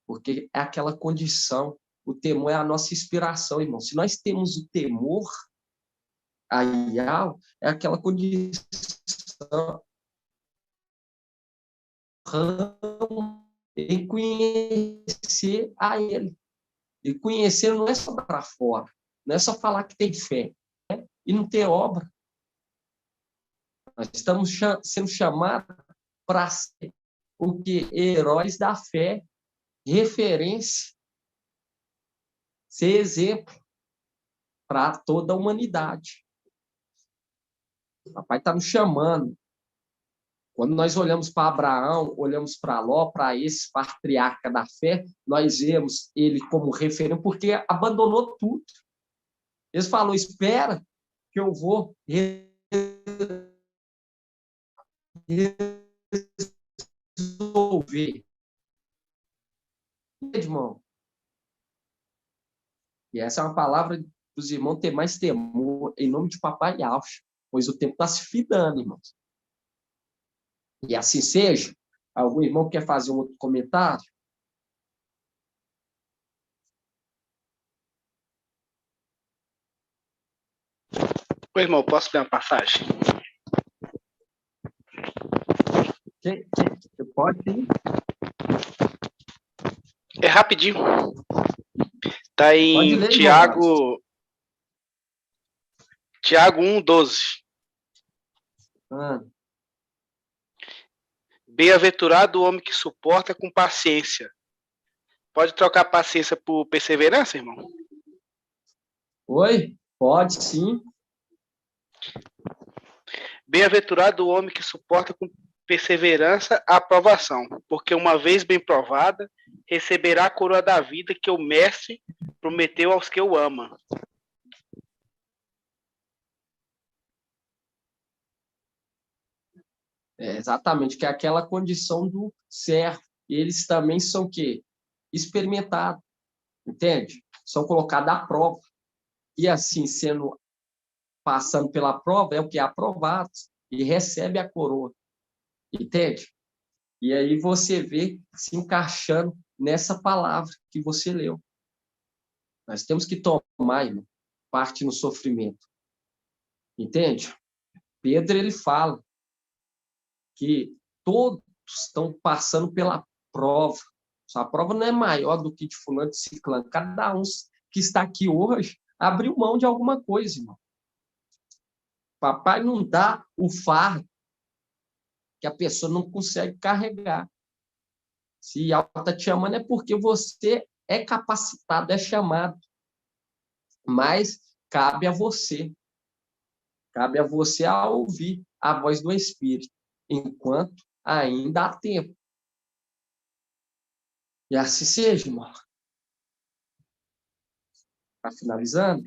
Porque é aquela condição. O temor é a nossa inspiração, irmão. Se nós temos o temor a Yahweh, é aquela condição em conhecer a Ele. E conhecer não é só para fora, não é só falar que tem fé, né? E não ter obra. Nós estamos sendo chamados para ser o que? Heróis da fé, referência, ser exemplo para toda a humanidade. O papai está nos chamando. Quando nós olhamos para Abraão, olhamos para Ló, para esse patriarca da fé, nós vemos ele como referência, porque abandonou tudo. Ele falou, espera que eu vou resolver. Irmão. E essa é uma palavra dos irmãos ter mais temor, em nome de papai Yahweh, pois o tempo está se findando, irmãos. E assim seja. Algum irmão quer fazer um outro comentário? Ô, irmão, posso ler uma passagem? Pode sim. É rapidinho. Está em ler, Tiago 1:12. Bem-aventurado o homem que suporta com paciência. Pode trocar paciência por perseverança, irmão? Oi? Pode, sim. Bem-aventurado o homem que suporta com perseverança a aprovação, porque uma vez bem provada, receberá a coroa da vida que o Mestre prometeu aos que o amam. Exatamente, que é aquela condição do servo. Eles também são o quê? Experimentados, entende? São colocados à prova. E assim, passando pela prova, é o que? Aprovados. E recebe a coroa. Entende? E aí você vê se encaixando nessa palavra que você leu. Nós temos que tomar, irmão, parte no sofrimento. Entende? Pedro, ele fala que todos estão passando pela prova. A prova não é maior do que de fulano de ciclano. Cada um que está aqui hoje abriu mão de alguma coisa, irmão. Papai não dá o fardo que a pessoa não consegue carregar. Se ela está te amando é porque você é capacitado, é chamado. Mas cabe a você. Cabe a você a ouvir a voz do Espírito, enquanto ainda há tempo. E assim seja, irmão. Está finalizando?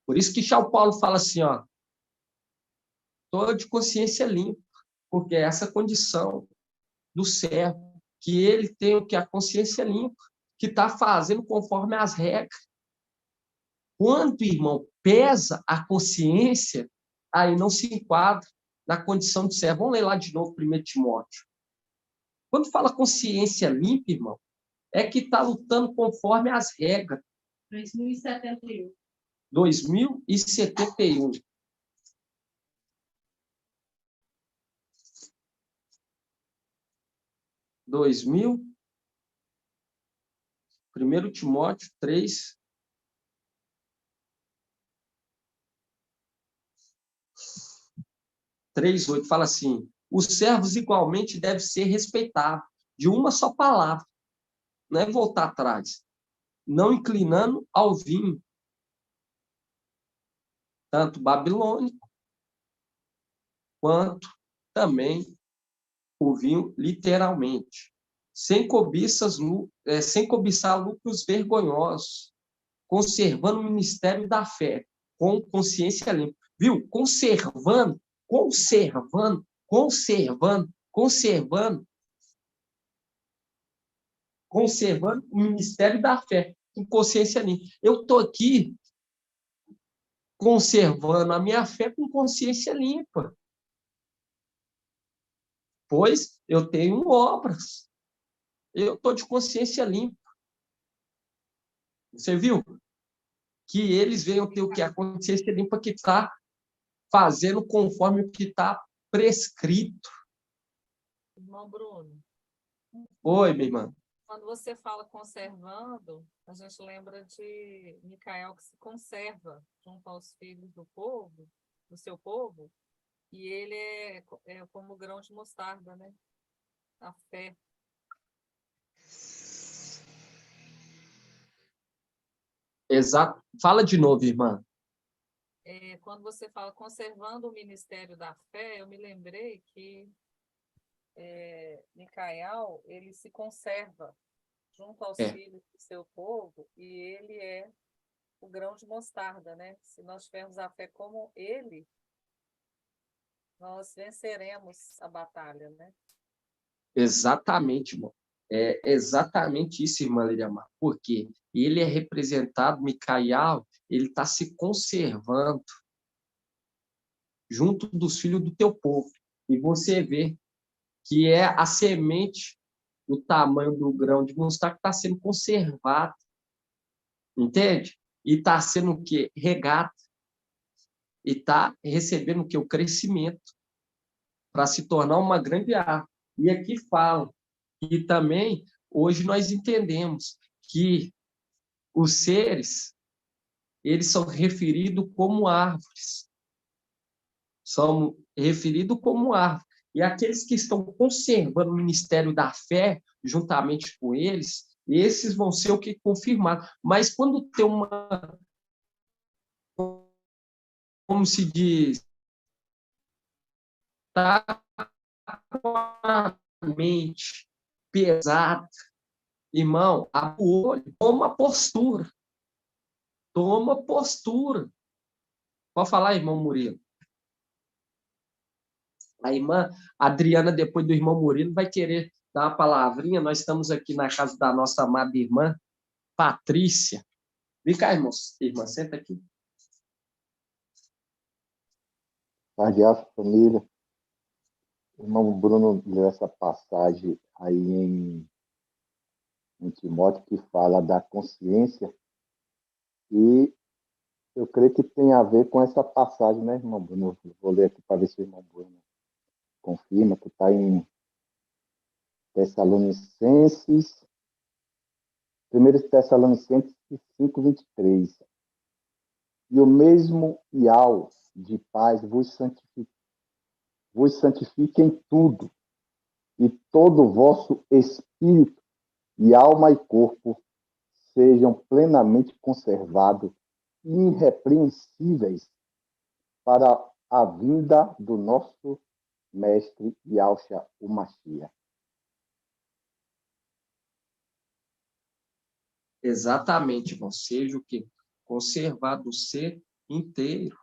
Por isso que São Paulo fala assim, ó, estou de consciência limpa, porque é essa condição do servo, que ele tem o que? A consciência limpa, que está fazendo conforme as regras. Quando, irmão, pesa a consciência, aí não se enquadra na condição de servo. Vamos ler lá de novo 1 Timóteo. Quando fala consciência limpa, irmão, é que está lutando conforme as regras. 2071. 2071. 1 Timóteo 3. 3:8 fala assim: os servos igualmente devem ser respeitados, de uma só palavra, não é voltar atrás, não inclinando ao vinho, tanto babilônico, quanto também o vinho literalmente, sem cobiçar lucros vergonhosos, conservando o ministério da fé, com consciência limpa. Viu? Conservando o ministério da fé, com consciência limpa. Eu estou aqui conservando a minha fé com consciência limpa, pois eu tenho obras. Eu estou de consciência limpa. Você viu? Que eles venham ter o que? A consciência limpa que está fazendo conforme o que está prescrito. Irmão Bruno. Oi, minha irmã. Quando você fala conservando, a gente lembra de Micael que se conserva junto aos filhos do povo, do seu povo, e ele é como grão de mostarda, né? A fé. Exato. Fala de novo, irmã. Quando você fala conservando o ministério da fé, eu me lembrei que Micael, ele se conserva junto aos filhos do seu povo, e ele é o grão de mostarda, né? Se nós tivermos a fé como ele, nós venceremos a batalha, né? Exatamente, irmão. É exatamente isso, irmã Liriamar. Porque ele é representado, Micael, ele está se conservando junto dos filhos do teu povo. E você vê que é a semente do tamanho do grão de mostarda que está sendo conservado. Entende? E está sendo o quê? Regado. E está recebendo o quê? O crescimento para se tornar uma grande árvore. E aqui fala que também, hoje nós entendemos que os seres, eles são referidos como árvores. São referidos como árvores. E aqueles que estão conservando o ministério da fé, juntamente com eles, esses vão ser o que confirmar. Mas quando tem uma, como se diz, tá com a mente pesada, irmão, o olho, toma postura. Toma postura. Pode falar, irmão Murilo. A irmã Adriana, depois do irmão Murilo, vai querer dar uma palavrinha. Nós estamos aqui na casa da nossa amada irmã Patrícia. Vem cá, irmã, senta aqui. Tarde, família. O irmão Bruno leu essa passagem aí em Timóteo, que fala da consciência, e eu creio que tem a ver com essa passagem, né, irmão Bruno? Eu vou ler aqui para ver se o irmão Bruno confirma, que está em Tessalonicenses, 1 Tessalonicenses 5:23. E o mesmo Iau de paz vos santifique em tudo, e todo o vosso espírito e alma e corpo sejam plenamente conservados e irrepreensíveis para a vinda do nosso mestre Yahshua o Mashiach. Exatamente, irmão. Seja o quê? Conservado o ser inteiro.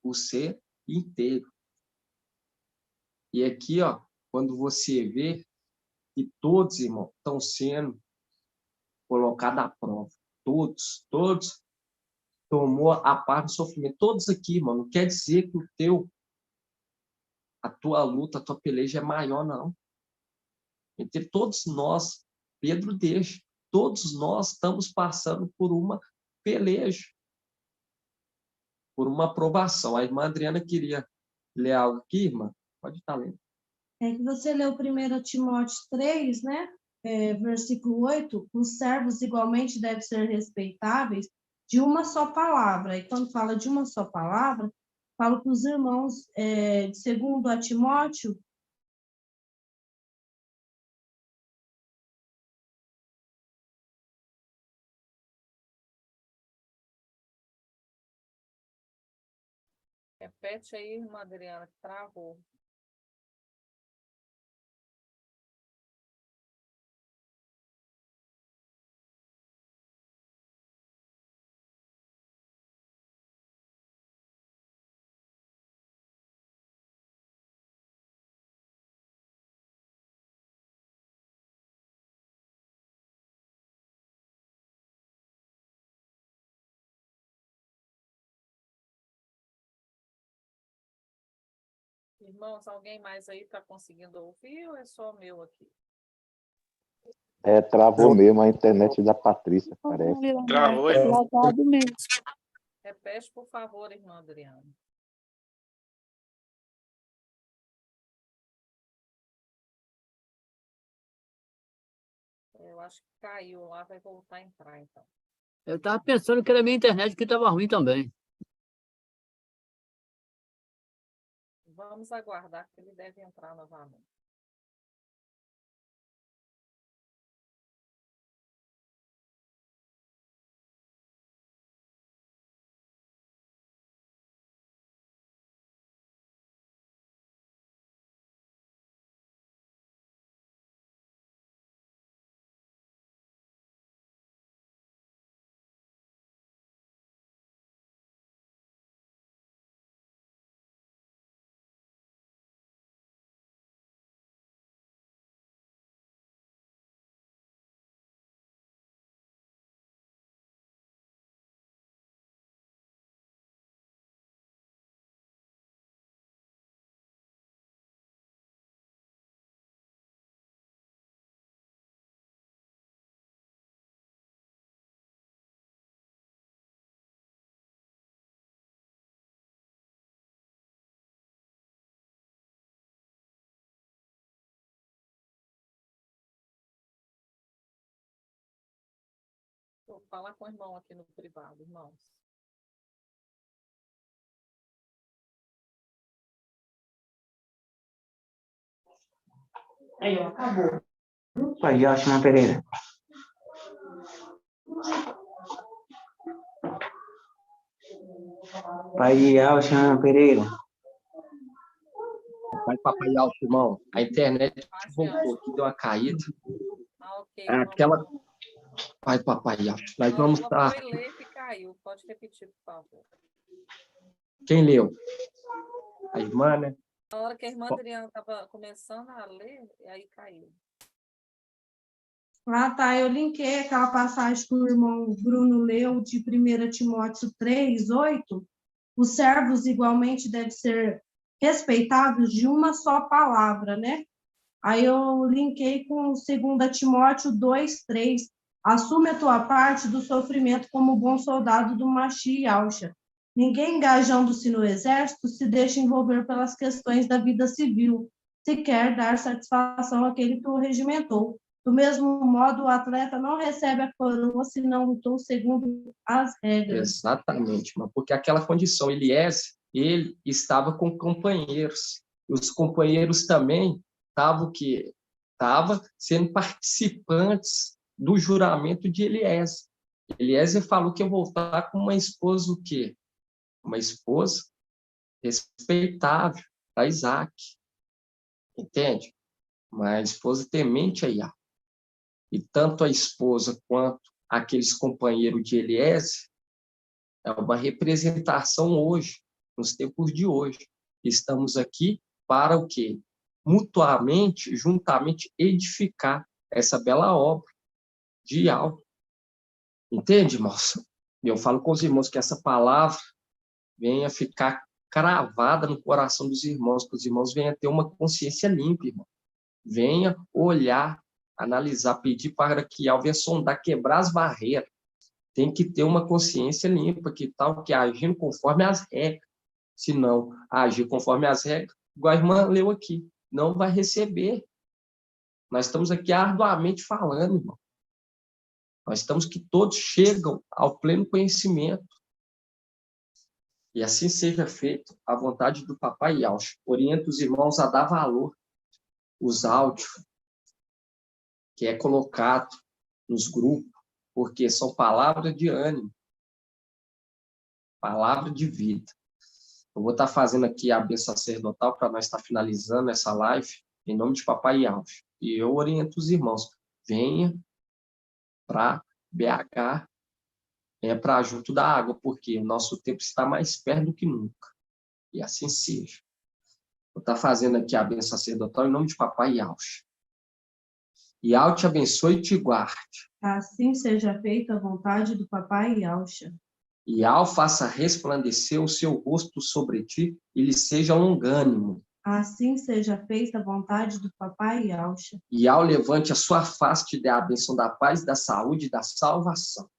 O ser inteiro. E aqui, ó, quando você vê que todos, irmão, estão sendo colocados à prova. Todos tomou a parte do sofrimento. Todos aqui, irmão, não quer dizer que a tua luta, a tua peleja é maior, não. Entre todos nós, Pedro deixa, todos nós estamos passando por uma peleja, por uma provação. A irmã Adriana queria ler algo aqui, irmã? Pode estar lendo. É que você leu 1 Timóteo 3, né? Versículo 8, os servos igualmente devem ser respeitáveis de uma só palavra. E quando fala de uma só palavra, falo para os irmãos, de 2 Timóteo, Repete aí, irmã Adriana, que travou. Irmãos, alguém mais aí está conseguindo ouvir ou é só o meu aqui? Travou mesmo a internet da Patrícia, parece. Travou, Repete, por favor, irmã Adriana. Eu acho que caiu lá, vai voltar a entrar, então. Eu estava pensando que era a minha internet que estava ruim também. Vamos aguardar que ele deve entrar novamente. Vou falar com o irmão aqui no privado, irmãos. Aí, ó, acabou. Pai Yahshua Pereira. Pai Yahshua Pereira. Vai papai alto, irmão. A internet voltou aqui, deu uma caída. Ok. Aquela... Vai papai alto. Nós vamos estar... Foi ler que caiu. Pode repetir, por favor. Quem leu? A irmã, né? Na hora que a irmã Adriana estava começando a ler, aí caiu. Ah, tá, eu linkei aquela passagem que o irmão Bruno leu de 1 Timóteo 3, 8. Os servos igualmente devem ser respeitados de uma só palavra, né? Aí eu linkei com 2 Timóteo 2, 3. Assume a tua parte do sofrimento como bom soldado do Mashiach Yahshua. Ninguém engajando-se no exército se deixa envolver pelas questões da vida civil, se quer dar satisfação àquele que o regimentou. Do mesmo modo, o atleta não recebe a coroa se não lutou segundo as regras. Exatamente, porque aquela condição, Eliézer, ele estava com companheiros. E os companheiros também estavam sendo participantes do juramento de Eliezer. Eliezer falou que ia voltar com uma esposa o quê? Uma esposa respeitável para Isaac. Entende? Uma esposa temente a Yahvé. E tanto a esposa quanto aqueles companheiros de Eliezer é uma representação hoje, nos tempos de hoje. Estamos aqui para o quê? Mutuamente, juntamente, edificar essa bela obra de Yahvé. Entende, irmãos? Eu falo com os irmãos que essa palavra venha ficar cravada no coração dos irmãos, que os irmãos venham ter uma consciência limpa, irmão. Venha olhar, analisar, pedir para que Yahvé venha sondar, quebrar as barreiras. Tem que ter uma consciência limpa, que tal que agindo conforme as regras. Se não agir conforme as regras, igual a irmã leu aqui, não vai receber. Nós estamos aqui arduamente falando, irmão. Nós estamos que todos chegam ao pleno conhecimento. E assim seja feito a vontade do Papai Yahvé. Oriento os irmãos a dar valor os áudios que é colocado nos grupos, porque são palavras de ânimo, palavra de vida. Eu vou estar fazendo aqui a bênção sacerdotal para nós estar finalizando essa live, em nome de Papai Yahvé. E eu oriento os irmãos, venha para BH, venha para junto da água, porque o nosso tempo está mais perto do que nunca. E assim seja. Vou estar fazendo aqui a bênção sacerdotal em nome de Papai Yahvé. Yahvé te abençoe e te guarde. Assim seja feita a vontade do Papai Yahvé. Yahvé faça resplandecer o seu rosto sobre ti e lhe seja longânimo. Assim seja feita a vontade do Papai Yahvé. Yahvé levante a sua face, te dê a bênção da paz, da saúde e da salvação.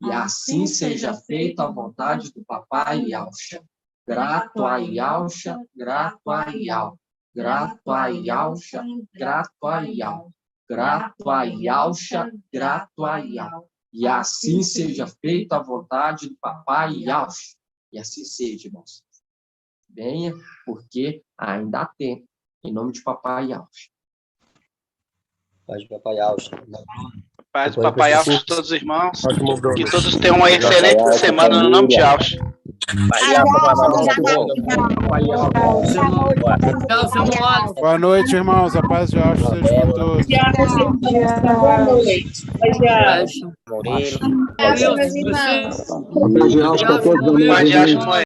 E assim seja feita a vontade do Papai Yahvé. Grato a Yahvé, grato a Yahvé, grato a Yahvé, grato a Yahvé, grato a Yahvé, grato a Yahvé. E assim seja feita a vontade do Papai Yahvé. E assim seja, irmãos. Venha, porque ainda há tempo. Em nome de Papai Yahvé. Paz do Papai Yahvé. Paz do Papai Yahvé de todos os irmãos. Que todos tenham uma excelente semana no nome de Yahvé. Boa noite, irmãos. A paz de Yahvé seja com todos. Boa noite. Paz de Yahvé para todos.